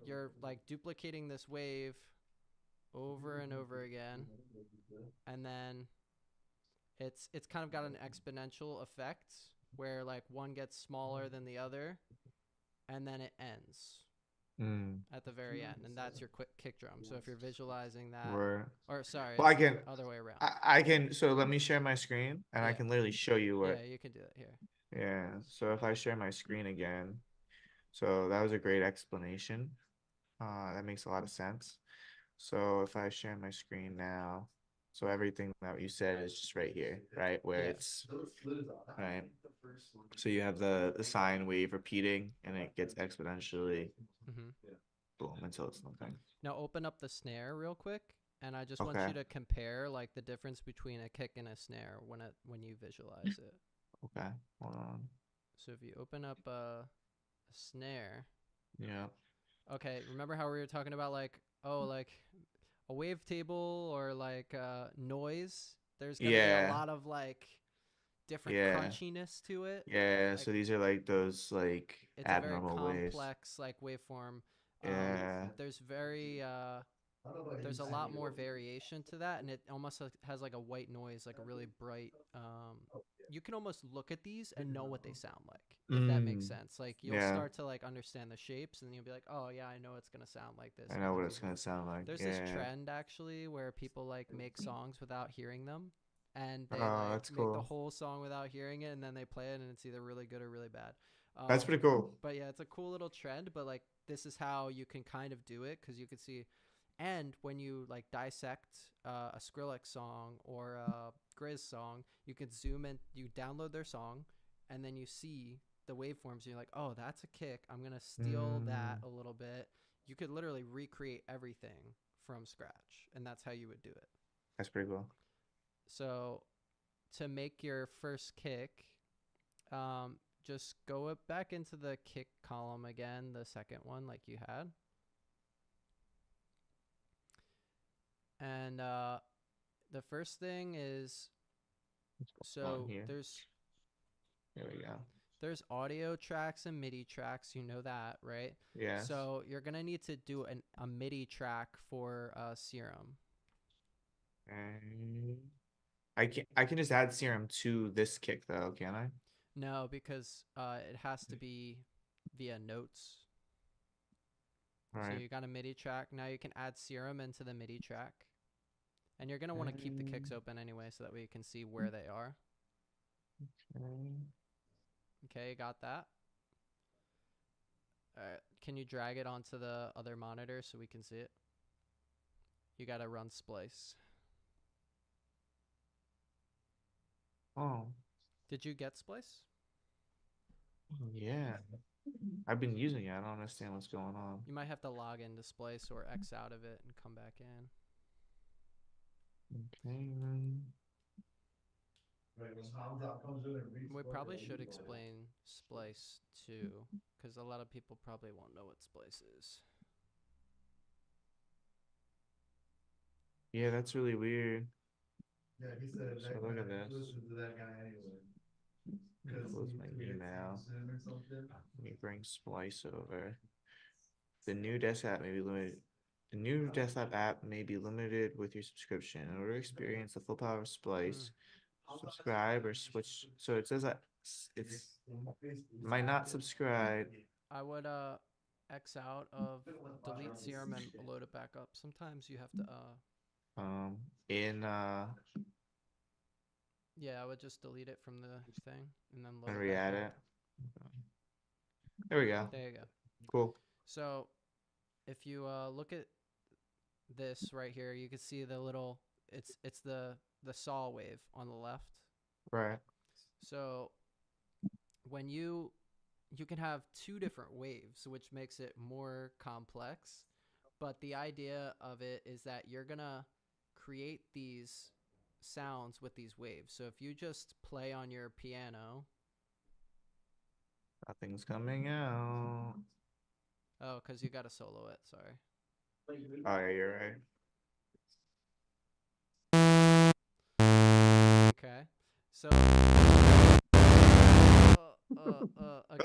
you're like duplicating this wave over and over again, and then it's kind of got an exponential effect where like one gets smaller than the other, and then it ends
Mm.
at the very end, and that's your quick kick drum. So if you're visualizing that,
Right.
or sorry,
Well, I
it's
can.
the other way around.
I can. So let me share my screen, and I
Yeah.
can literally show you
Yeah,
what.
you can do it here.
Yeah. So if I share my screen again, so that was a great explanation. That makes a lot of sense. So if I share my screen now, so everything that you said is just right here, right? Where
Yeah.
it's right. So you have the sine wave repeating, and it gets exponentially
hmm
boom until it's nothing.
Now open up the snare real quick, and I just want
Okay.
you to compare like the difference between a kick and a snare when you visualize it.
Okay. Hold on.
So if you open up a snare,
Yeah.
okay, remember how we were talking about like like a wavetable or like noise? There's gonna be a
Yeah.
lot of like different
Yeah.
crunchiness to it.
Yeah.
Like
So these are like those like
it's a very
abnormal waves.
complex like waveform.
Yeah.
There's very there's a lot more variation to that, and it almost has like a white noise, like a really bright. You can almost look at these and know what they sound like, if that makes
Mm.
sense. Like you'll
Yeah.
start to like understand the shapes, and you'll be like, oh yeah, I know it's gonna sound like this.
I know what it's gonna sound like.
There's this
Yeah.
trend actually where people like make songs without hearing them, and they
Oh,
like
that's
make the
cool.
whole song without hearing it, and then they play it, and it's either really good or really bad.
That's pretty cool.
But yeah, it's a cool little trend. But like this is how you can kind of do it, because you can see, and when you like dissect a Skrillex song or a Grizz song, you can zoom in, you download their song, and then you see the waveforms. And you're like, oh, that's a kick. I'm gonna steal that a little bit. You could literally recreate everything from scratch, and that's how you would do it.
That's pretty cool.
So to make your first kick, just go back into the kick column again, the second one like you had. And the first thing is, so
here. There we go.
there's audio tracks and MIDI tracks, you know that, right?
Yes.
So you're gonna need to do a MIDI track for Serum.
And I can just add serum to this kick though, can I?
No, because it has to be via notes. So
Right.
you got a MIDI track. Now you can add Serum into the MIDI track. And you're going to want to keep the kicks open anyway so that way you can see where they are. Okay, you got that? All right, can you drag it onto the other monitor so we can see it? You got to run splice.
Oh,
Did you get splice?
yeah. I've been using it. I don't understand what's going on.
You might have to log into splice or X out of it and come back in.
Okay.
We probably should explain splice too, because a lot of people probably won't know what splice is.
Yeah, that's really weird.
Yeah, he said
So
that
look at
guy
this.
listens to that guy anyway.
Close my email. Let me bring Splice over. The new desktop may be limited. The new desktop app may be limited with your subscription. In order to experience the full power of Splice, subscribe or switch. So it says that it's might not subscribe.
I would X out of delete Serum and load it back up. Sometimes you have to
In
yeah, I would just delete it from the thing and then load
and
it back
re-add
up.
it. There we go.
There you go.
Cool.
So if you look at this right here, you can see the little it's the saw wave on the left.
Right.
So when you can have two different waves, which makes it more complex, but the idea of it is that you're gonna create these sounds with these waves. So if you just play on your piano,
Nothing's coming out.
oh, because you gotta solo it, sorry.
Oh yeah, you're right.
Okay, so okay,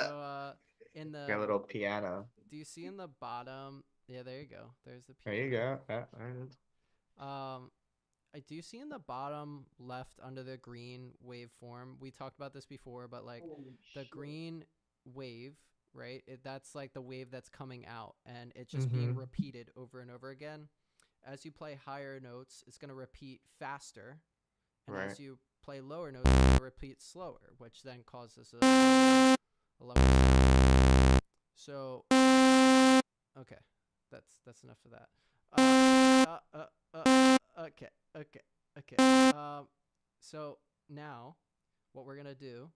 so in
Got a
the
little piano.
do you see in the bottom? Yeah, there you go. There's the
There
piano.
you go. There it is.
I do see in the bottom left under the green waveform. We talked about this before, but like the green wave, right? That's like the wave that's coming out, and it's just being repeated over and over again. As you play higher notes, it's gonna repeat faster, and
Right.
as you play lower notes, it's gonna repeat slower, which then causes a lower. So, okay, that's enough of that. Okay. So now what we're gonna do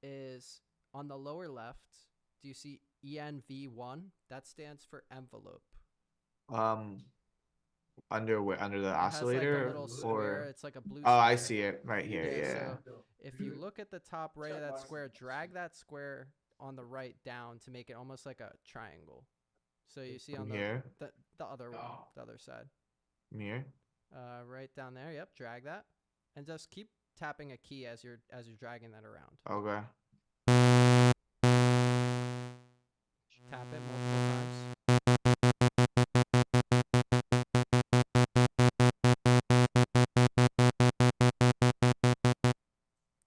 is on the lower left, do you see ENV1? That stands for envelope.
Under the
It has like a
oscillator
little square.
or
It's like a blue
oh,
square.
I see it right here. Yeah.
So if you look at the top right of that square, drag that square on the right down to make it almost like a triangle. So you see on
Here.
the other one, the other side.
Here.
Right down there. Yep, drag that, and just keep tapping a key as you're dragging that around.
Okay.
Tap it multiple times.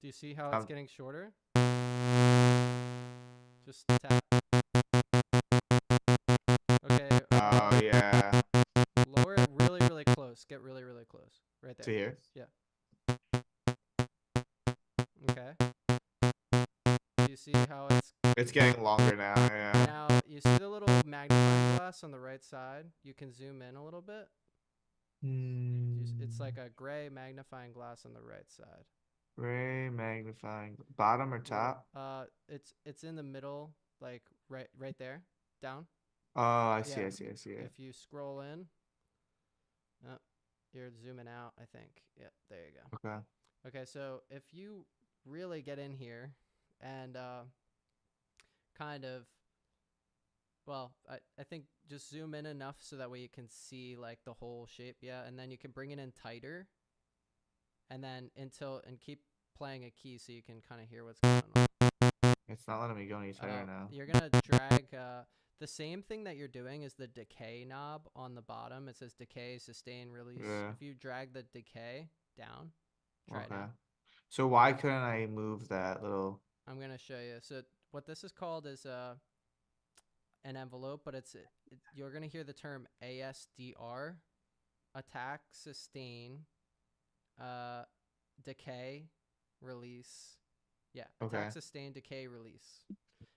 Do you see how it's getting shorter? Just tap. Okay.
Oh yeah.
Lower it really, really close. Get really, really close. Right there.
To here.
Yeah. Okay. Do you see how
It's getting longer now. Yeah.
Now you see the little magnifying glass on the right side? You can zoom in a little bit. It's like a gray magnifying glass on the right side.
Gray magnifying bottom or top?
It's in the middle, like right there, down.
Oh, I see.
Yeah.
I see. I see it.
If you scroll in, you're zooming out, I think. Yeah, there you go.
Okay.
Okay, so if you really get in here and kind of, well, I think just zoom in enough so that way you can see like the whole shape. Yeah, and then you can bring it in tighter, and then and keep playing a key so you can kind of hear what's going on.
It's not letting me go any tighter now.
You're gonna drag the same thing that you're doing is the decay knob on the bottom. It says decay, sustain, release.
Yeah.
If you drag the decay down, try it now.
So why couldn't I move that little?
I'm gonna show you. So what this is called is an envelope, but you're gonna hear the term ASDR, attack, sustain, uh, decay, release. Yeah,
Okay.
attack, sustain, decay, release,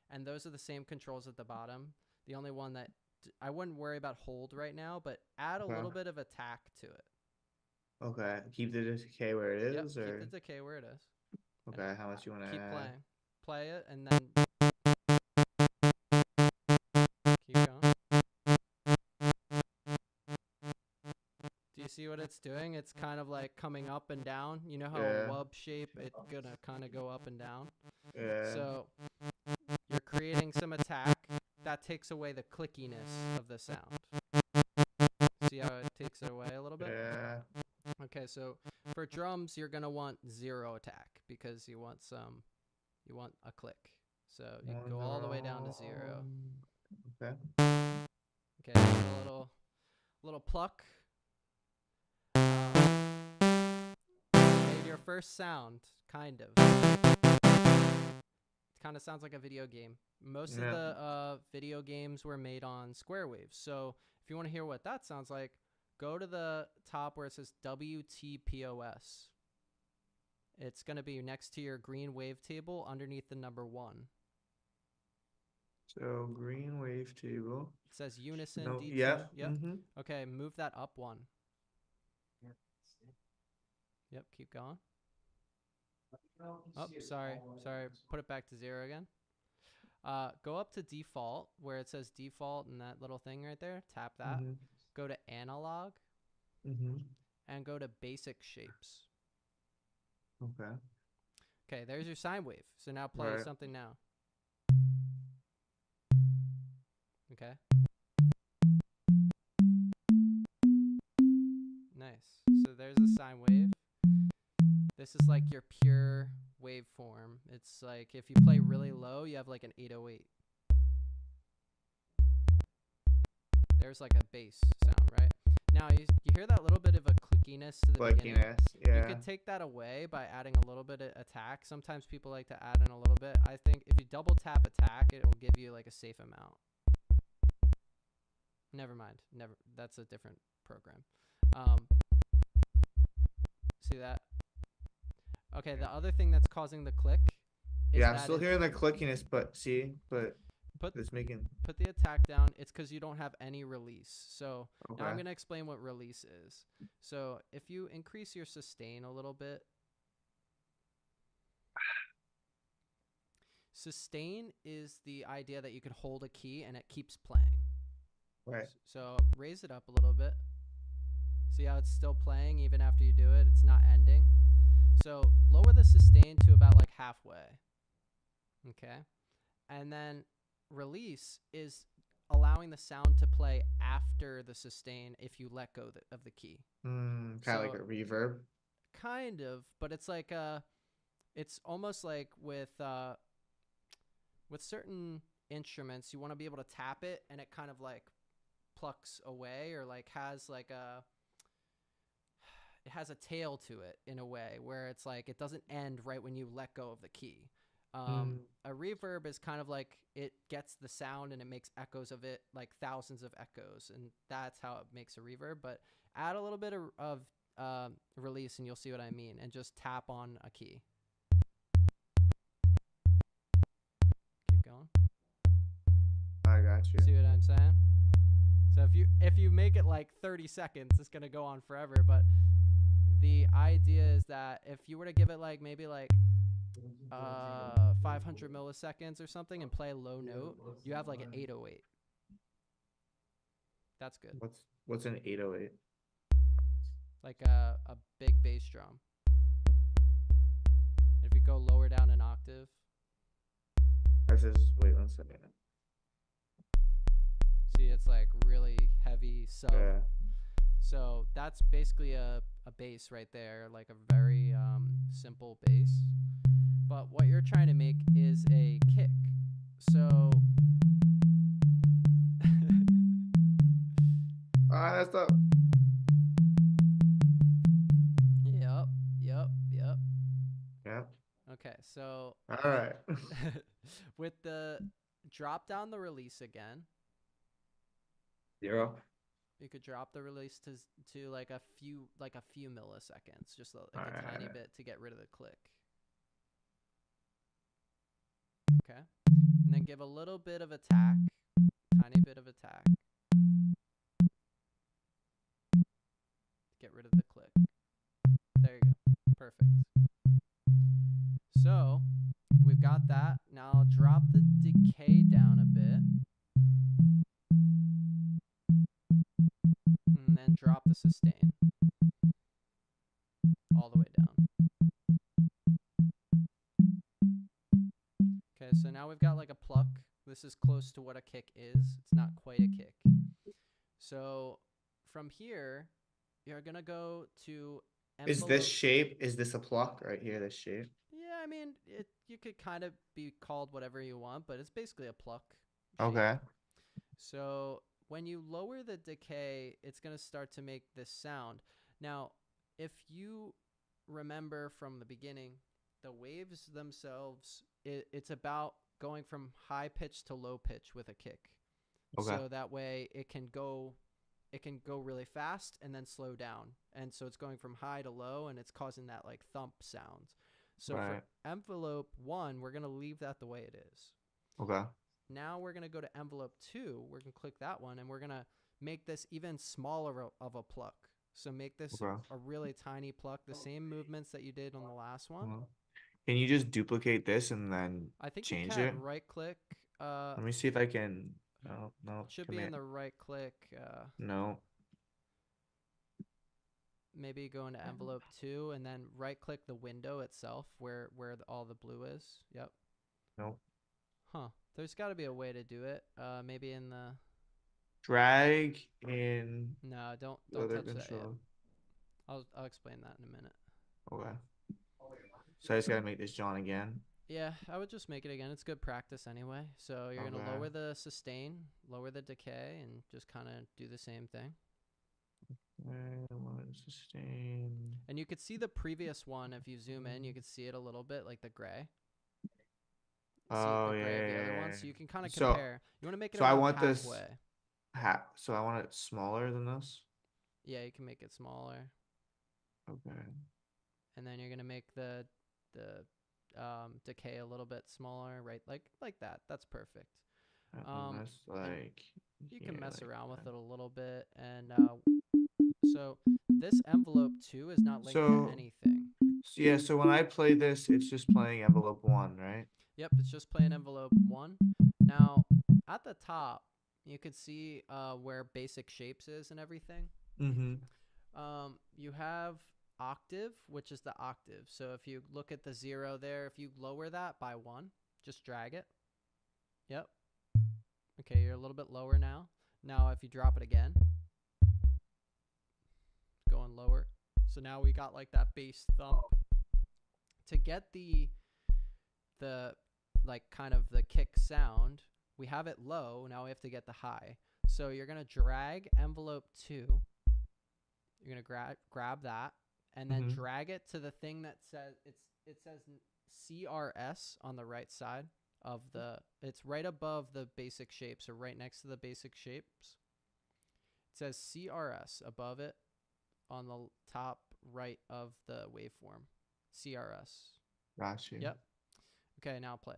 and those are the same controls at the bottom. The only one that I wouldn't worry about hold right now, but add a
Okay.
little bit of attack to it.
Okay. Keep the decay where it
Yep,
is,
keep
or
the decay where it is.
okay, how much you want to
Keep
add?
playing. Play it, and then keep going. Do you see what it's doing? It's kind of like coming up and down. You know how
Yeah.
a wub shape, it's gonna kind of go up and down.
Yeah.
So you're creating some attack. That takes away the clickiness of the sound. See how it takes it away a little bit?
Yeah.
Okay, so for drums, you're gonna want 0 attack because you want a click. So you can go all the way down to 0.
Okay.
Okay, a little pluck. Made your first sound, kind of. It kind of sounds like a video game. Most of the video games were made on square waves. So if you want to hear what that sounds like, go to the top where it says WTPOS. It's going to be next to your green wavetable underneath the number 1.
So green wavetable.
It says unison
No,
D2.
yep.
Yep.
Mm-hmm.
Okay, move that up 1. Yep, keep going. Oh, sorry. Put it back to 0 again. Go up to default where it says default and that little thing right there. Tap that.
Mm-hmm.
Go to analog
Mm-hmm.
and go to basic shapes.
Okay.
Okay, there's your sine wave. So now play
Right.
something now. Okay. Nice. So there's a sine wave. This is like your pure waveform. It's like if you play really low, you have like an 808. There's like a bass sound, right? Now you hear that little bit of a clickiness to the beginning.
Clickiness, yeah.
You could take that away by adding a little bit of attack. Sometimes people like to add in a little bit. I think if you double tap attack, it will give you like a safe amount. Never mind. That's a different program. See that? Okay, the other thing that's causing the click is
Yeah, I'm still hearing the clickiness, but it's making.
Put the attack down. It's because you don't have any release. So
Okay.
now I'm going to explain what release is. So if you increase your sustain a little bit, sustain is the idea that you can hold a key and it keeps playing.
Right.
So raise it up a little bit. See how it's still playing even after you do it? It's not ending. So lower the sustain to about like halfway. Okay. And then release is allowing the sound to play after the sustain if you let go of the key.
Kind of like a reverb.
Kind of, but it's like it's almost like with certain instruments, you want to be able to tap it and it kind of like plucks away or like has like it has a tail to it in a way where it's like it doesn't end right when you let go of the key. A reverb is kind of like it gets the sound and it makes echoes of it, like thousands of echoes, and that's how it makes a reverb. But add a little bit of release and you'll see what I mean, and just tap on a key. Keep going.
I got you.
See what I'm saying? So if you make it like 30 seconds, it's gonna go on forever. But the idea is that if you were to give it like maybe like 500 milliseconds or something and play a low note, you have like an 808. That's good.
What's an 808?
Like a big bass drum. If you go lower down an octave.
Wait 1 second.
See, it's like really heavy sub.
Yeah.
So that's basically a bass right there, like a very simple bass. But what you're trying to make is a kick. So
That's up.
Yep. Okay, so
All right.
with the drop down the release again,
0.
you could drop the release to like a few milliseconds, just like a
Alright,
tiny
alright.
bit to get rid of the click. Okay, and then give a little bit of attack, tiny bit of attack. Get rid of the click. There you go. Perfect. So we've got that. Now I'll drop the decay down a bit. And then drop the sustain all the way down. Okay, so now we've got like a pluck. This is close to what a kick is. It's not quite a kick. So from here, you're going to go to
Is
envelope.
this shape, is this a pluck right here, this shape?
Yeah, I mean, you could kind of be called whatever you want, but it's basically a pluck shape.
Okay.
So when you lower the decay, it's going to start to make this sound. Now, if you remember from the beginning, the waves themselves, it's about going from high pitch to low pitch with a kick.
Okay.
So that way it can go really fast and then slow down. And so it's going from high to low and it's causing that like thump sound. So
Right.
for envelope 1, we're going to leave that the way it is.
Okay.
Now we're going to go to envelope 2. We're going to click that one, and we're going to make this even smaller of a pluck. So make this
Okay.
a really tiny pluck, the same movements that you did on the last one.
Can you just duplicate this and then
I think
change
you
it?
can right-click.
Let me see if I can. Oh, no.
It should be in the right-click.
No.
Maybe go into envelope 2, and then right-click the window itself where all the blue is. Yep.
No.
Huh. There's got to be a way to do it. Maybe in the...
Drag in
No, don't
the other
touch that yet.
controller.
I'll explain that in a minute.
Okay. So I just gotta make this John again.
Yeah, I would just make it again. It's good practice anyway. So you're going to
Okay.
lower the sustain, lower the decay, and just kind of do the same thing.
Sustain.
And you could see the previous one. If you zoom in, you could see it a little bit, like the gray.
Oh,
The gray of the other
yeah.
one. So you can kind of
So-
compare. You want to make it
so I
about
want this-
halfway.
So I want it smaller than this.
Yeah, you can make it smaller.
Okay.
And then you're going to make the decay a little bit smaller, right? Like that. That's perfect.
And that's like
You can mess
like
around with
that.
it a little bit. And so this envelope 2 is not linked
So-
to anything.
Yeah, so when I play this, it's just playing envelope 1, right?
Yep, it's just playing envelope 1. Now, at the top, you could see where basic shapes is and everything.
Mm-hmm.
You have octave, which is the octave. So if you look at the 0 there, if you lower that by 1, just drag it. Yep. Okay, you're a little bit lower now. Now if you drop it again, going lower. So now we got like that bass thump. To get the like kind of the kick sound, we have it low. Now we have to get the high. So you're going to drag envelope 2. You're going to grab that and then drag it to the thing that says it says CRS on the right side of it's right above the basic shapes or right next to the basic shapes. It says CRS above it on the top right of the waveform. CRS.
Gotcha.
Yep. Okay, now play.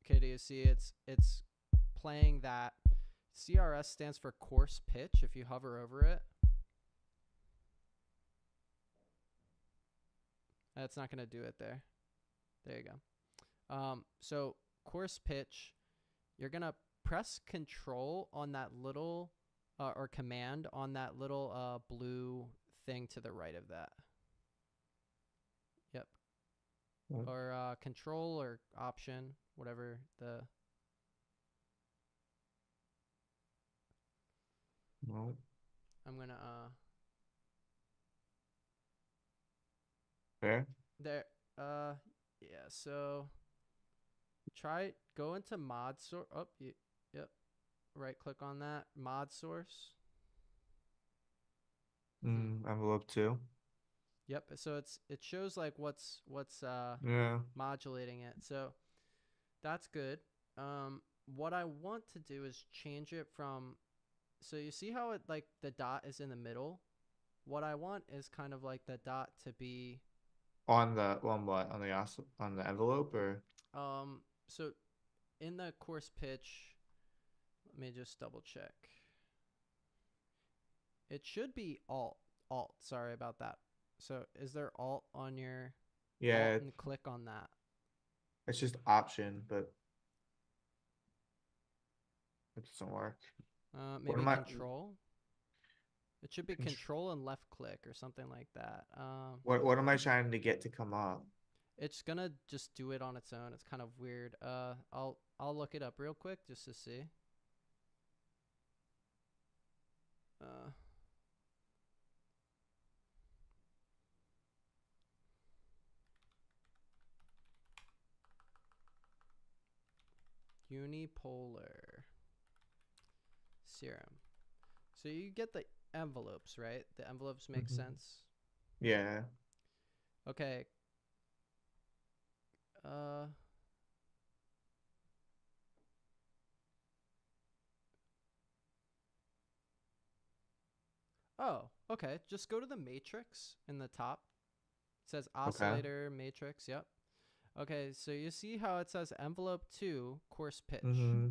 Okay, do you see it's playing that? CRS stands for coarse pitch if you hover over it. That's not going to do it there. There you go. So coarse pitch, you're going to press control on that little or command on that little blue thing to the right of that. Yep.
What?
Or control or option, whatever the...
No.
I'm going to...
Fair.
There. Yeah, so... Go into mod source. Oh, yep. Right click on that. Mod source.
Envelope 2.
Yep. So it shows like what's
Yeah.
modulating it. So that's good. What I want to do is change it from. So you see how it like the dot is in the middle. What I want is kind of like the dot to be
On what? On the envelope or
so in the course pitch, let me just double check. It should be alt. Sorry about that. So is there alt on your
yeah,
alt and click on that?
it's just option, but it doesn't work. What
Maybe
am I
control. It should be
contr-
control and left click or something like that.
what am I trying to get to come up?
It's gonna just do it on its own. It's kind of weird. I'll look it up real quick just to see. Uh, unipolar serum. So you get the envelopes, right? The envelopes make
Mhm.
sense.
Yeah.
Okay. Uh. Oh, okay. Just go to the matrix in the top. It says
Okay.
oscillator matrix. Yep. Okay, so you see how it says envelope 2 course pitch.
Mm-hmm.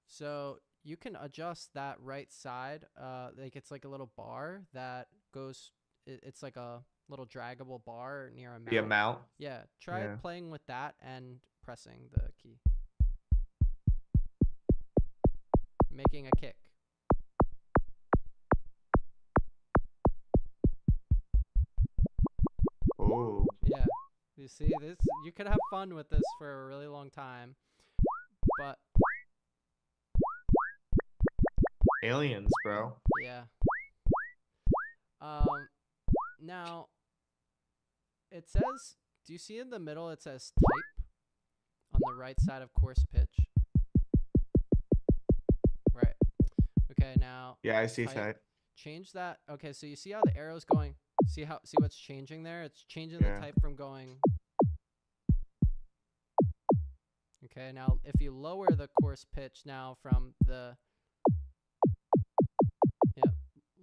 So you can adjust that right side. Like it's like a little bar that goes. It's like a little draggable bar near a
The
mount.
amount.
Yeah, try
Yeah.
playing with that and pressing the key, making a kick.
Oh,
Yeah, you see this. You could have fun with this for a really long time, but
aliens, bro.
yeah. Now it says. Do you see in the middle? It says type on the right side of course pitch. Right. Okay. Now
Yeah, I see
type.
type.
Change that. Okay. So you see how the arrow's going. See what's changing there? It's changing
Yeah.
the type from going. Okay. Now if you lower the course pitch now from the. Yep.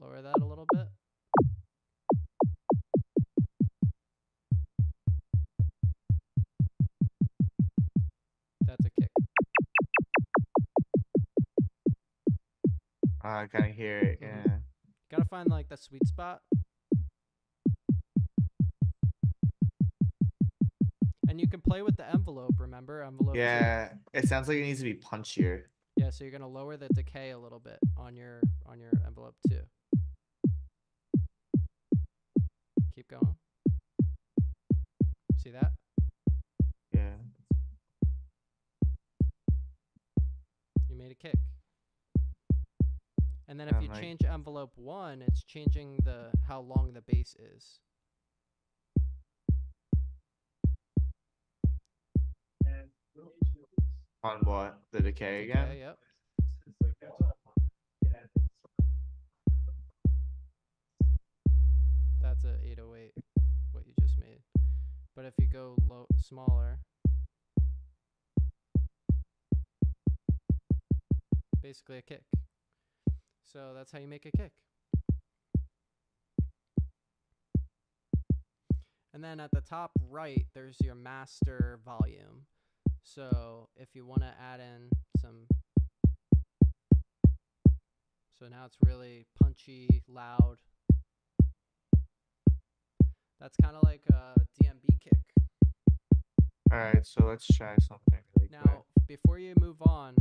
Lower that a little bit. That's a kick.
I kind of hear it.
Mhm.
Yeah.
Gotta find like the sweet spot. And you can play with the envelope, remember? Envelope 2.
Yeah. It sounds like it needs to be punchier.
Yeah, so you're gonna lower the decay a little bit on your envelope 2. Keep going. See that?
Yeah.
You made a kick. And then if
And
you
like,
change envelope 1, it's changing the how long the bass is.
on what? The decay again?
Okay, yep. That's a 808 what you just made. But if you go smaller, basically a kick. So that's how you make a kick. And then at the top right, there's your master volume. So if you want to add in some, so now it's really punchy, loud. That's kind of like a DMB kick.
All right, so let's try something really quick.
Now, before you move on,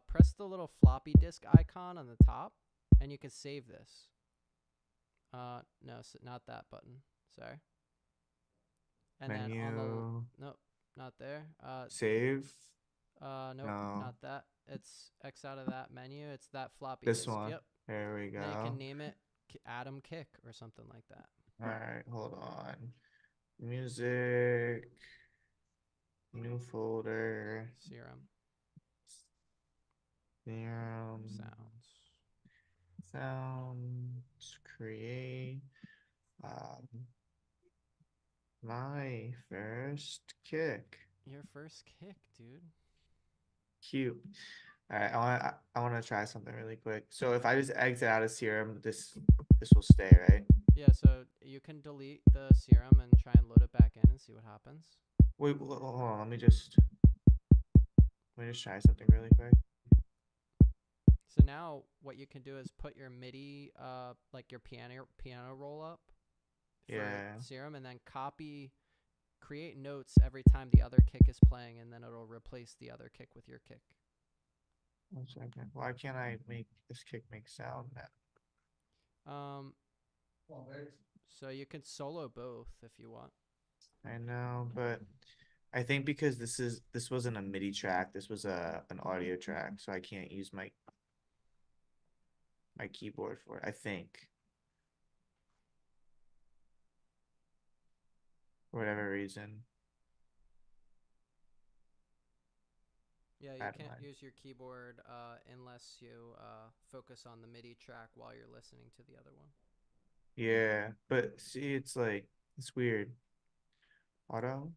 press the little floppy disk icon on the top, and you can save this. No, not that button. Sorry. And then on the
Menu.
nope, not there.
Save.
Nope,
No.
not that. It's X out of that menu. It's that floppy
This
disk.
one.
Yep.
There we go.
Then you can name it Atom Kick or something like that.
All right, hold on. Music. New folder.
Serum
Sounds.
sounds.
Sounds. Create. Um, My first kick.
Your first kick, dude.
Cute. All right, I want to try something really quick. So if I just exit out of serum, this will stay, right?
Yeah, so you can delete the serum and try and load it back in and see what happens.
Wait, hold on. Let me just try something really quick.
So now what you can do is put your MIDI, like your piano roll up for
Yeah.
serum, and then create notes every time the other kick is playing, and then it'll replace the other kick with your kick.
1 second. Why can't I make this kick make sound now?
So you can solo both if you want.
I know, but I think because this wasn't a MIDI track, this was an audio track, so I can't use my keyboard for it, I think. For whatever reason.
Yeah, you
I don't
can't
mind.
use your keyboard unless you focus on the MIDI track while you're listening to the other one.
Yeah, but see, it's like it's weird. Auto.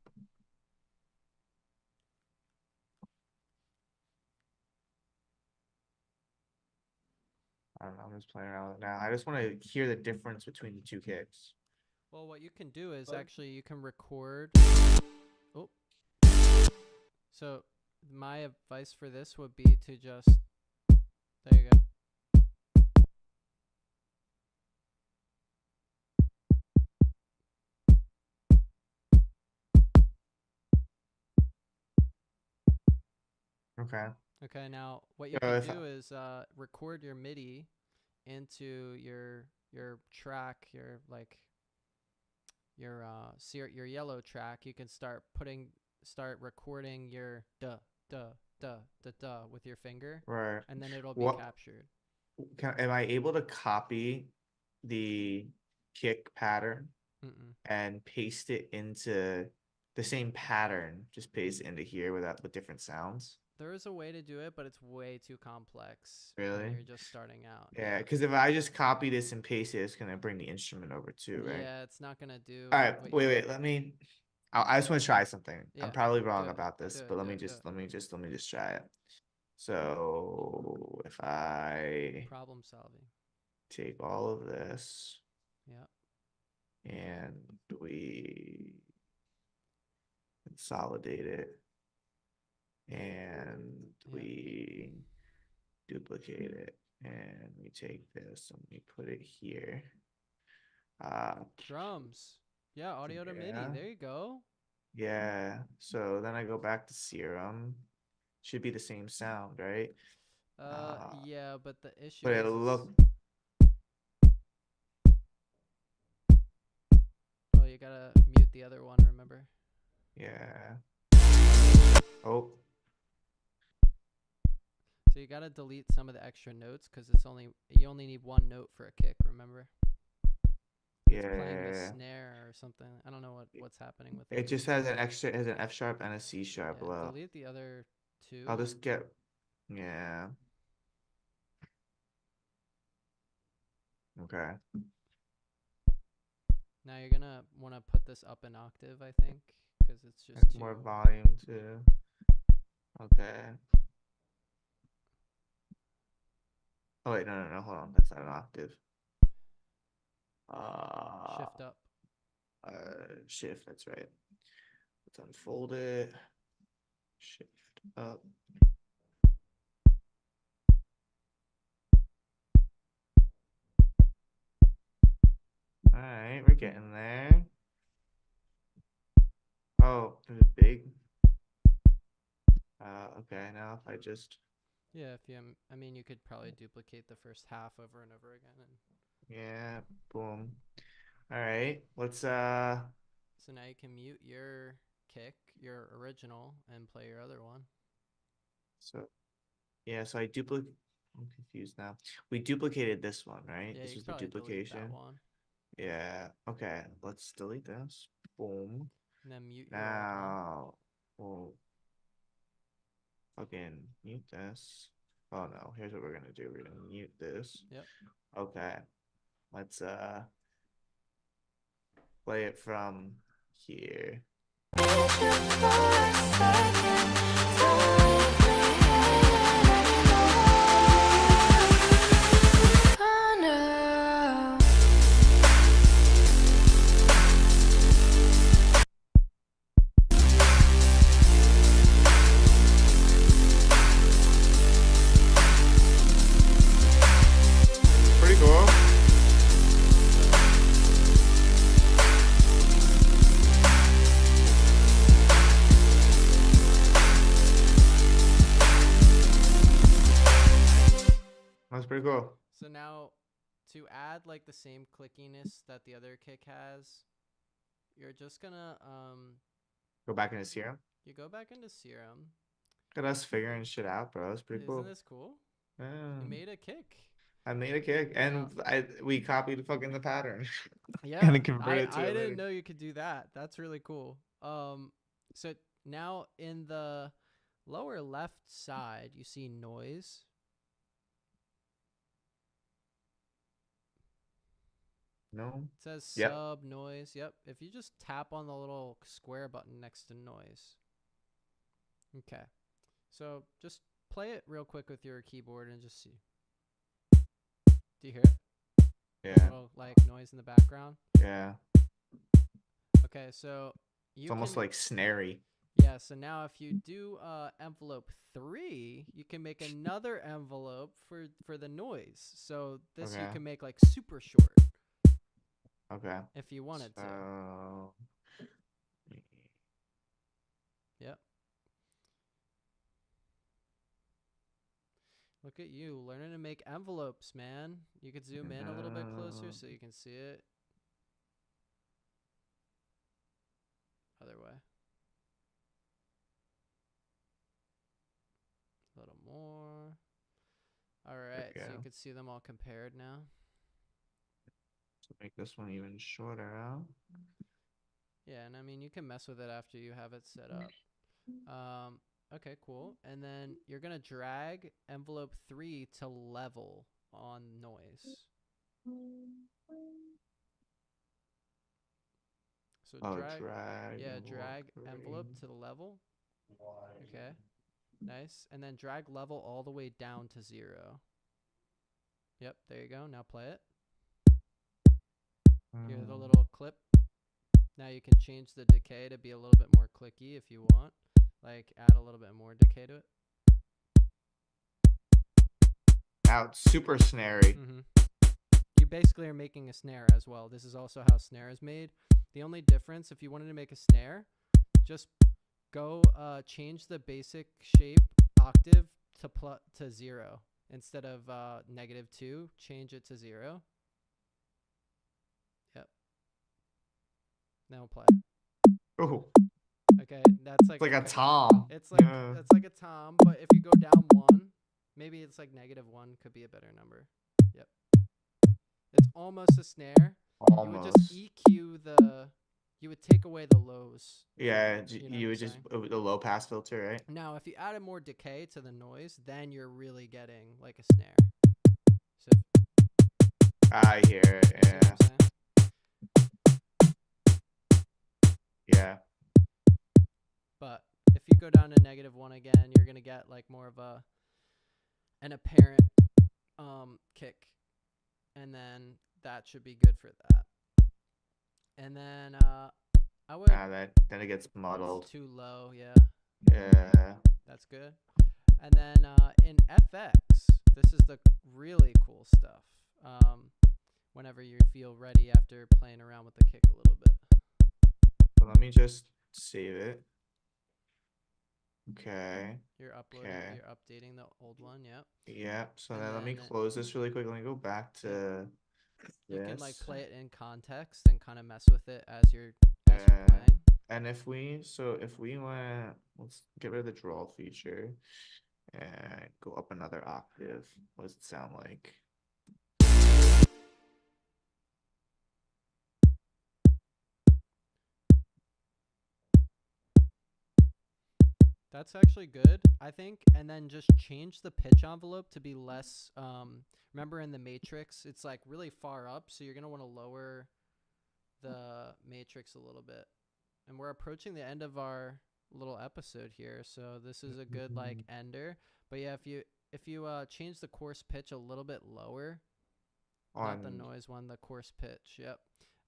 I don't know. I'm just playing around with it now. I just want to hear the difference between the two kicks.
Well, what you can do is actually you can record. Oh. So my advice for this would be to just. There you go.
Okay.
Okay, now what you
So
can
if
do is record your MIDI into your track, your yellow track. You can start recording your duh with your finger,
right,
and then it'll be
what
captured.
am I able to copy the kick pattern
Mm-mm.
and paste it into the same pattern, just paste it into here with different sounds?
There is a way to do it, but it's way too complex when
Really?
you're just starting out.
Yeah, because if I just copy this and paste it, it's gonna bring the instrument over too, right?
Yeah, it's not gonna do
All right,
what you
wait.
want.
I just want to try something. I'm
Yeah,
probably
do
wrong
it,
about
do
this,
it,
but
do it, do it.
let me just try it. So if I
Problem solving.
take all of this
Yeah.
and we consolidate it and
Yeah.
we duplicate it and we take this and we put it here.
Drums. Yeah, audio to MIDI.
Yeah.
There you go.
Yeah. So then I go back to Serum. Should be the same sound, right?
Yeah, but the issue
But it
is
look
oh, you gotta mute the other one, remember?
yeah. Oh,
So you gotta delete some of the extra notes because you only need one note for a kick, remember? It's playing the
yeah.
snare or something. I don't know what's happening with
It
it.
just has it has an F sharp and a C sharp
Yeah,
below.
delete the other two.
I'll just get yeah. Okay.
Now you're gonna want to put this up an octave, I think, because it's just too.
More volume too. Okay. Oh wait, no, hold on. That's not an octave.
Shift up.
Shift, that's right. Let's unfold it. Shift up. All right, we're getting there. Oh, there's a big. Okay, now if I just
Yeah, I mean, you could probably duplicate the first half over and over again, and
yeah, boom. All right, let's
so now you can mute your kick, your original, and play your other one.
so yeah, so I duplicate. I'm confused now. We duplicated this one, right?
Yeah,
This
you
was
could
the
probably delete that
duplication.
one,
Yeah. Okay, let's delete this. Boom.
and then mute your old one.
Now we'll fucking mute this. Oh no, here's what we're gonna do. We're gonna mute this.
Yep.
Okay. Let's play it from here.
Need you for a second. Don't leave me hanging anymore. Kinda.
Pretty cool. That's pretty cool.
So now, to add like the same clickiness that the other kick has, you're just gonna
Go back into Serum.
you go back into Serum.
Look at us figuring shit out, bro. That's pretty
Isn't
cool.
this cool?
Yeah.
You made a kick.
I made a kick, and we copied fucking the pattern.
Yeah,
And then convert it to
I
it
didn't
later.
know you could do that. That's really cool. So now in the lower left side, you see noise.
No.
It says
Yep.
sub noise. Yep. If you just tap on the little square button next to noise. Okay. So just play it real quick with your keyboard and just see. Do you hear it?
Yeah.
Little like noise in the background.
Yeah.
Okay, so you
It's almost
can-
like snary.
Yeah, so now if you do envelope 3, you can make another envelope for the noise. So this you
Okay.
can make like super short
Okay.
if you wanted to.
So
Yep. Look at you learning to make envelopes, man. You could zoom in a little bit closer so you can see it. Other way. A little more. All right, so you
go.
could see them all compared now.
to make this one even shorter out.
Yeah, and I mean, you can mess with it after you have it set up. Okay, cool. And then you're going to drag envelope 3 to level on noise. So drag envelope to the level. Okay. Nice. And then drag level all the way down to 0. Yep, there you go. Now play it. Hear the little clip. Now you can change the decay to be a little bit more clicky if you want. Like add a little bit more decay to it.
Now it's super snary.
You basically are making a snare as well. This is also how snare is made. The only difference, if you wanted to make a snare, just go change the basic shape octave to 0 instead of -2. Change it to 0. Yep. Now we'll play.
Oh,
Okay, that's like
it's like a
okay.
tom.
It's like it's like a tom, but if you go down 1, maybe it's like -1 could be a better number. Yep. It's almost a snare.
Almost.
You would just EQ the. You would take away the lows.
Yeah,
You know what
you
I'm
would just
saying?
the low pass filter, right?
Now, if you added more decay to the noise, then you're really getting like a snare. So,
I hear it.
see what
Yeah,
I'm saying?
yeah.
But if you go down to -1 again, you're gonna get like more of an apparent kick, and then that should be good for that. And then I would.
Then it gets muddled.
It's too low, yeah.
Yeah.
That's good. And then in FX, this is the really cool stuff. Whenever you feel ready after playing around with the kick a little bit.
So let me just save it. Okay.
You're uploading.
Okay.
You're updating the old one. Yep.
Yeah. So
And
then let me
then
close this really quick. Let me go back to
You
this.
can like play it in context and kind of mess with it as you're playing.
And if we went, let's get rid of the draw feature and go up another octave. What does it sound like?
That's actually good, I think. And then just change the pitch envelope to be less. Remember in the matrix, it's like really far up, so you're gonna want to lower the matrix a little bit. And we're approaching the end of our little episode here, so this is a good like ender. But yeah, if you change the coarse pitch a little bit lower, not the noise one, the coarse pitch. Yep.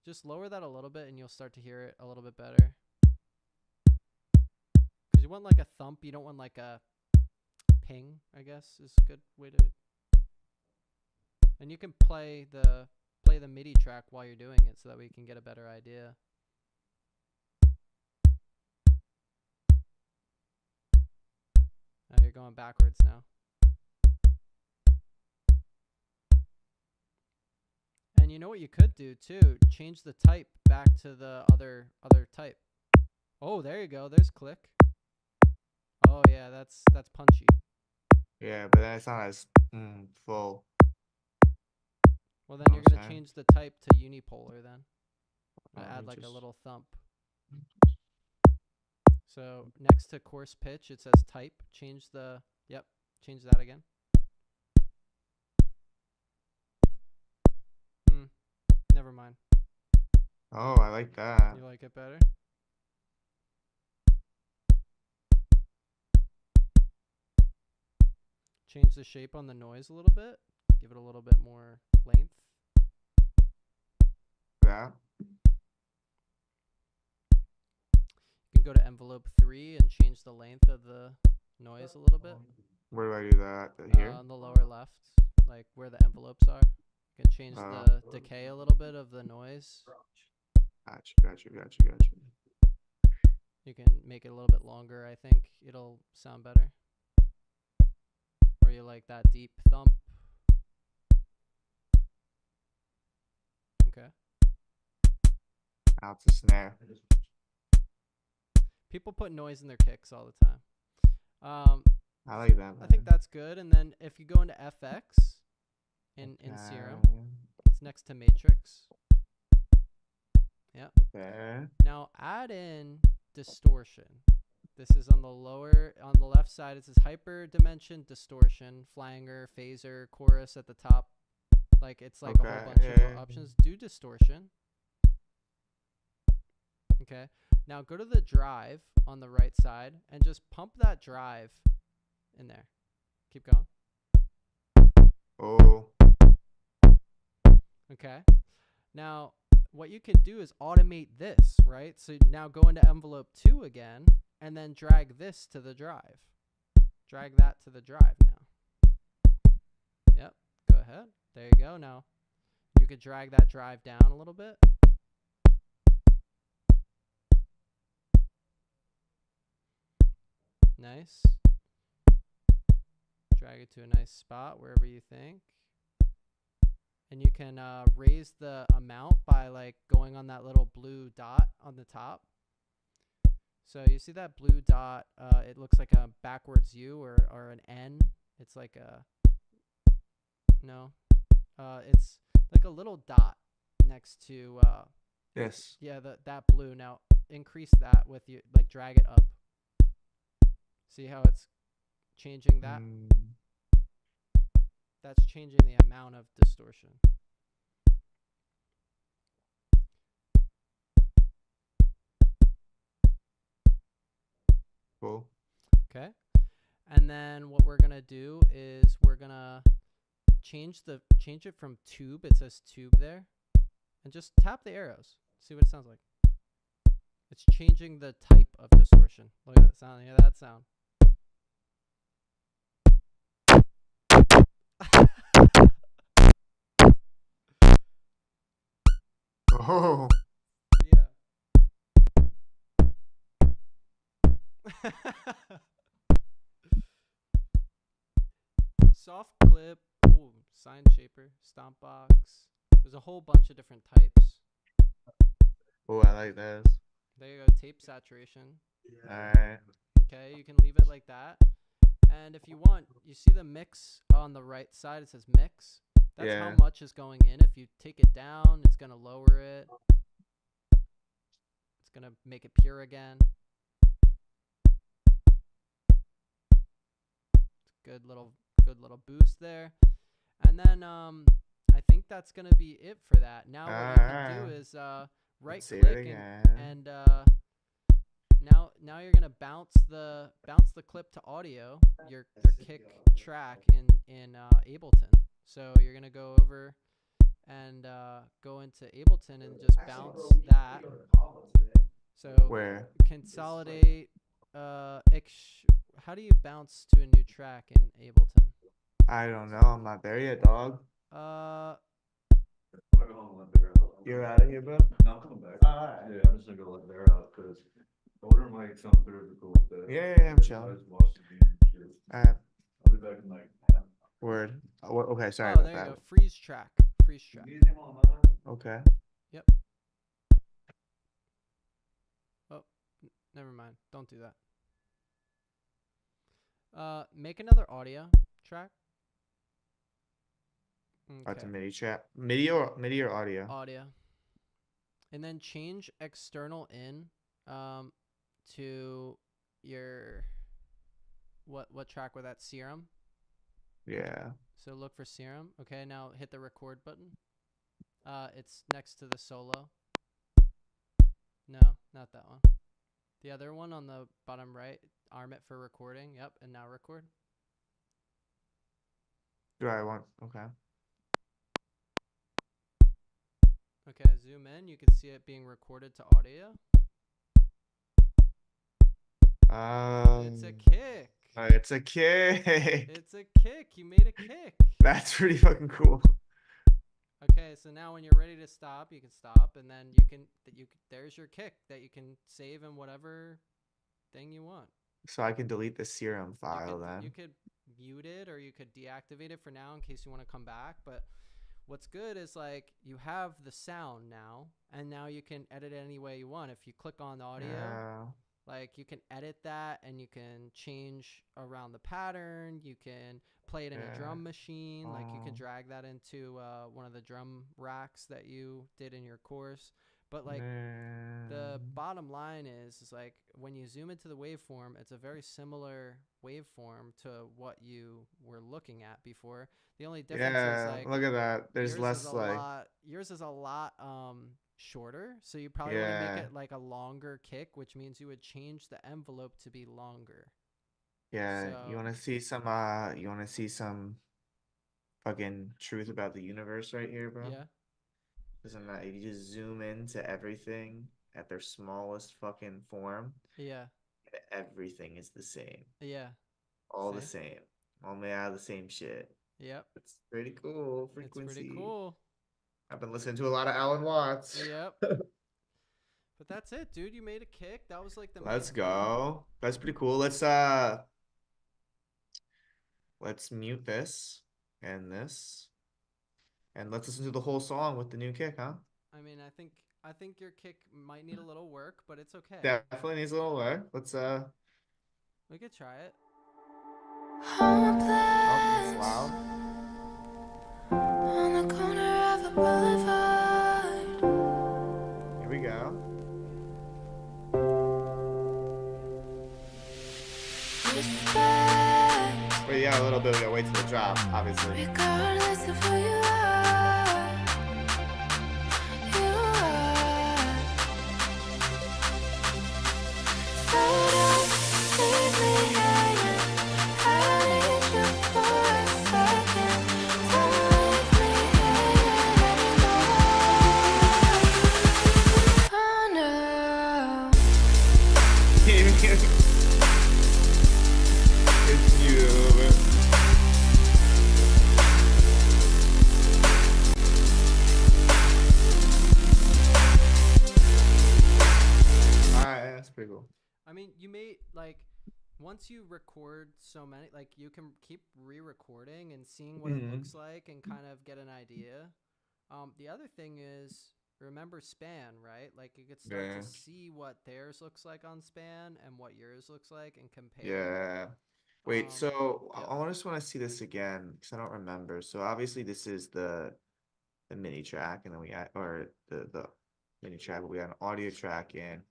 Just lower that a little bit and you'll start to hear it a little bit better. Cuz you want like a thump, you don't want like a ping, I guess is a good way to. And you can play the MIDI track while you're doing it so that we can get a better idea. You're going backwards now. And you know what you could do too? Change the type back to the other type. Oh, there you go. There's click. Oh yeah, that's punchy.
Yeah, but then it's not as full.
Well, then you're gonna change the type to unipolar then. Add like a little thump. So next to coarse pitch, it says type. Change that again. Never mind.
Oh, I like that.
You like it better? Change the shape on the noise a little bit. Give it a little bit more length.
Yeah.
You can go to envelope 3 and change the length of the noise a little bit.
Where do I do that? Here?
On the lower left, like where the envelopes are. You can change the decay a little bit of the noise.
Gotcha.
You can make it a little bit longer. I think it'll sound better. Or you like that deep thump. Okay.
Now it's a snare.
People put noise in their kicks all the time.
I like that.
I think that's good. And then if you go into FX in Serum, it's next to Matrix. Yep.
Okay.
Now add in distortion. This is on the left side. It says hyper dimension, distortion, flanger, phaser, chorus at the top. Like it's like a whole bunch of options. Do distortion. Okay. Now go to the drive on the right side and just pump that drive in there. Keep going.
Oh.
Okay. Now what you can do is automate this, right? So now go into envelope 2 again and then drag this to the drive. Drag that to the drive now. Yep. Go ahead. There you go. Now you could drag that drive down a little bit. Nice. Drag it to a nice spot wherever you think. And you can raise the amount by like going on that little blue dot on the top. So you see that blue dot, it looks like a backwards U or an N. It's like it's like a little dot next to,
yes.
Yeah, that blue. Now increase that with you, like drag it up. See how it's changing that? That's changing the amount of distortion.
Cool.
Okay. And then what we're going to do is we're going to change it from tube. It says tube there. And just tap the arrows. See what it sounds like. It's changing the type of distortion. Look at that sound. Hear that sound.
Oh.
Yeah. Soft clip, sign shaper, stomp box. There's a whole bunch of different types.
Oh, I like this.
There you go, tape saturation.
Alright.
Okay, you can leave it like that. And if you want, you see the mix on the right side, it says mix. That's how much is going in. If you take it down, it's going to lower it. It's going to make it pure again. Good little boost there. And then I think that's going to be it for that. Now what you can do is right click and Now you're gonna bounce the clip to audio, your kick track in Ableton. So you're gonna go over and go into Ableton and just bounce that. So
Where?
consolidate. How do you bounce to a new track in Ableton?
I don't know. I'm not there yet, dog.
Uh,
I'm gonna go home and let Bear out.
You're out of here, bro.
No, I'm coming back. Yeah, I'm just gonna go let Bear out because order might sound cool with that.
Yeah, I'm
I
chilling.
just washed the beans and shit.
All right.
I'll be back in like half.
Word. Okay, sorry
oh,
about
there you
that.
go. Freeze track. Freeze track.
Okay.
Never mind. Don't do that. Make another audio track.
That's a MIDI track. MIDI or audio?
Audio. And then change external in to your what track with that Serum?
Yeah.
So look for Serum. Okay, now hit the record button. It's next to the solo. No, not that one. The other one on the bottom right, arm it for recording. Yep, and now record.
Do I want? Okay.
Okay, zoom in. You can see it being recorded to audio. It's a kick.
It's a kick.
It's a kick. You made a kick.
That's pretty fucking cool.
Okay, so now when you're ready to stop, you can stop, and then there's your kick that you can save in whatever thing you want.
So I can delete the Serum file then.
You could mute it or you could deactivate it for now in case you want to come back. But what's good is like you have the sound now, and now you can edit it any way you want. If you click on the audio, like you can edit that and you can change around the pattern. You can play it in a drum machine. Like you can drag that into one of the drum racks that you did in your course. But like the bottom line is like when you zoom into the waveform, it's a very similar waveform to what you were looking at before. The only difference is like
look at that. There's less like
yours is a lot shorter, so you probably want to make it like a longer kick, which means you would change the envelope to be longer.
Yeah,
So,
you want to see some fucking truth about the universe right here, bro?
Yeah.
Isn't that if you just zoom into everything at their smallest fucking form,
Yeah.
everything is the same.
Yeah.
All the same. All made out of the same shit.
Yep.
It's pretty cool. Frequency.
It's pretty cool.
I've been listening to a lot of Alan Watts.
Yep. But that's it, dude. You made a kick. That was like the
Let's
main
go. That's pretty cool. Let's mute this and this. And let's listen to the whole song with the new kick, huh?
I mean, I think your kick might need a little work, but it's okay.
Definitely needs a little work. Let's
we could try it.
that's loud.
On the corner of a boulevard.
Here we go.
Respect.
But yeah, a little bit. We gotta wait till the drop, obviously.
Regardless of who you are, you are. So don't leave me hanging. I need you for a second. Don't leave me hanging anymore. Oh no.
It's you. Alright, that's pretty cool.
I mean, you may like once you record so many, like you can keep re-recording and seeing what it looks like and kind of get an idea. The other thing is remember span, right? Like you could start to see what theirs looks like on span and what yours looks like and compare.
Yeah. Wait, so
yeah.
I just want to see this again because I don't remember. So obviously this is the mini track, and then we got the mini track, but we got an audio track in.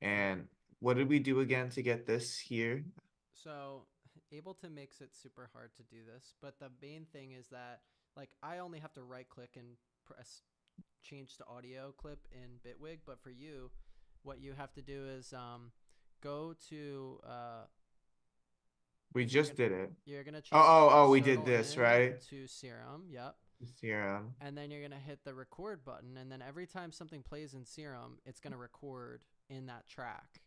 And what did we do again to get this here?
So Ableton makes it super hard to do this, but the main thing is that like I only have to right click and press change to audio clip in Bitwig, but for you, what you have to do is go to
We
you're
just
gonna
did it.
you're gonna change
Oh, we did
subtle
this,
in
right?
to serum. Yep.
Serum.
And then you're gonna hit the record button, and then every time something plays in serum, it's gonna record in that track.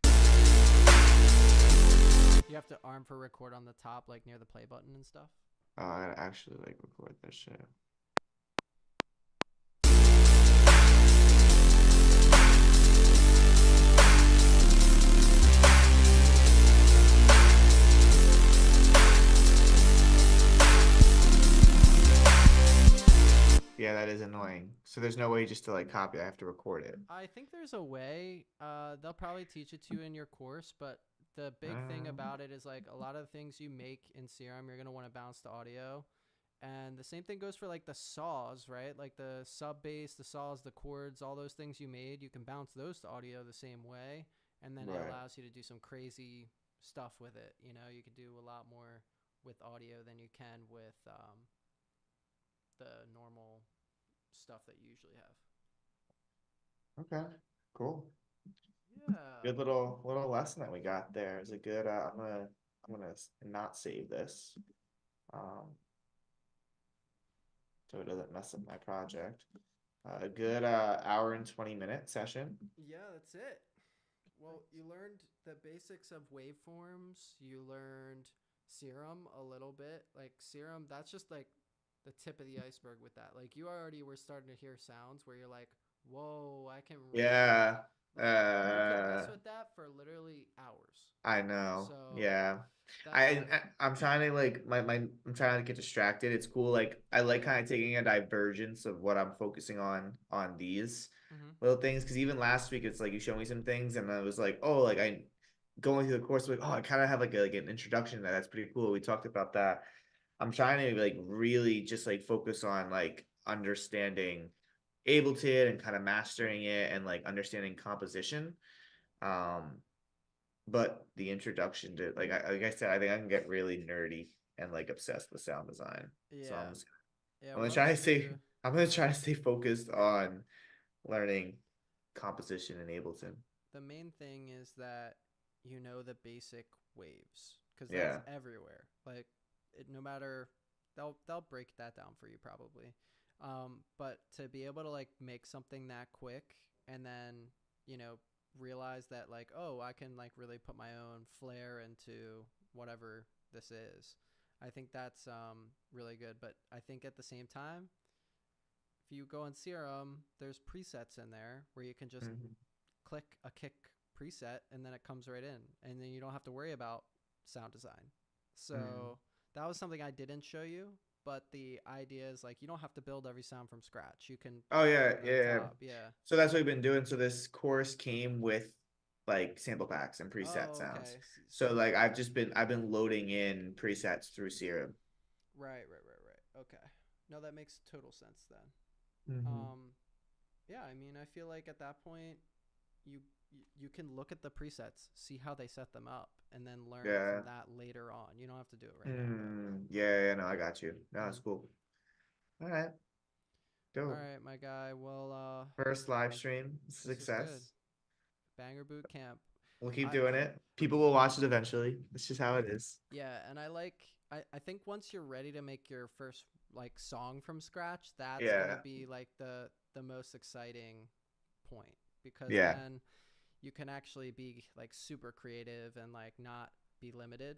You have to arm for record on the top, like near the play button and stuff.
Oh, I gotta actually like record this shit. Yeah, that is annoying. So there's no way just to like copy. I have to record it.
I think there's a way. They'll probably teach it to you in your course, but the big thing about it is like a lot of the things you make in Serum, you're gonna want to bounce to audio, and the same thing goes for like the saws, right? Like the sub bass, the saws, the chords, all those things you made, you can bounce those to audio the same way, and then
Right.
it allows you to do some crazy stuff with it. You know, you could do a lot more with audio than you can with the normal stuff that you usually have.
Okay, cool.
Yeah.
Good little lesson that we got there. It's a good. I'm gonna not save this, so it doesn't mess up my project. A good hour and 20-minute session.
Yeah, that's it. Well, you learned the basics of waveforms. You learned serum a little bit. Like serum, that's just like the tip of the iceberg with that. Like you already were starting to hear sounds where you're like, whoa, I can really
Yeah.
like, you could mess with that for literally hours.
I know.
So
Yeah.
that's
I'm trying to like I'm trying to get distracted. It's cool. Like I like kind of taking a divergence of what I'm focusing on these little things. Cause even last week it's like you showed me some things and I was like, oh, like I going through the course, like, oh, I kind of have like an introduction to that. That's pretty cool. We talked about that. I'm trying to like really just like focus on like understanding Ableton and kind of mastering it and like understanding composition. Um, but the introduction to like I said, I think I can get really nerdy and like obsessed with sound design. So
yeah. Yeah,
I'm gonna try to stay I'm gonna try to stay focused on learning composition in Ableton.
the main thing is that you know the basic waves because
Yeah.
that's everywhere. Like no matter they'll break that down for you probably. But to be able to like make something that quick and then realize that like, oh, I can like really put my own flair into whatever this is. I think that's really good. But I think at the same time, if you go in Serum, there's presets in there where you can just click a kick preset and then it comes right in, and then you don't have to worry about sound design. So that was something I didn't show you, but the idea is like you don't have to build every sound from scratch. You can yeah.
So that's what we've been doing. So this course came with like sample packs and preset
Oh,
sounds.
okay.
So like I've been loading in presets through Serum.
Right. Okay. No, that makes total sense then.
Mm-hmm.
Yeah, I mean, I feel like at that point you can look at the presets, see how they set them up, and then learn from that later on. You don't have to do it right now.
Yeah, no, I got you. No, that's cool. All right. Go.
All right, my guy. Well,
first live stream success.
Banger boot camp.
We'll keep doing it. People will watch it eventually. It's just how it is.
Yeah, and I think once you're ready to make your first like song from scratch, that's gonna be like the most exciting point, because then you can actually be like super creative and like not be limited,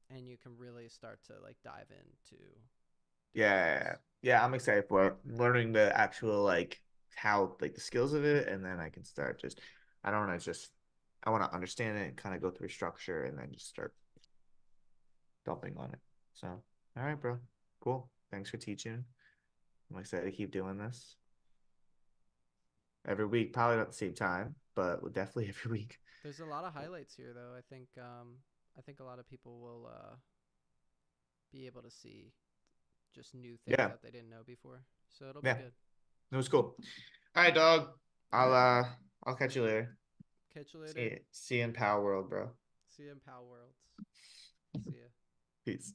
and you can really start to like dive into
I'm excited for it. Learning the actual like how like the skills of it, and then I can start just I don't want to just I want to understand it and kind of go through structure and then just start dumping on it. So all right, bro, cool, thanks for teaching. I'm excited to keep doing this every week, probably not at the same time, but definitely every week.
There's a lot of highlights here though. I think a lot of people will be able to see just new things that they didn't know before. So it'll be good.
It was cool. All right, dog. I'll catch you later.
Catch you later.
See you in Power World, bro.
See you in Power Worlds. See ya.
Peace.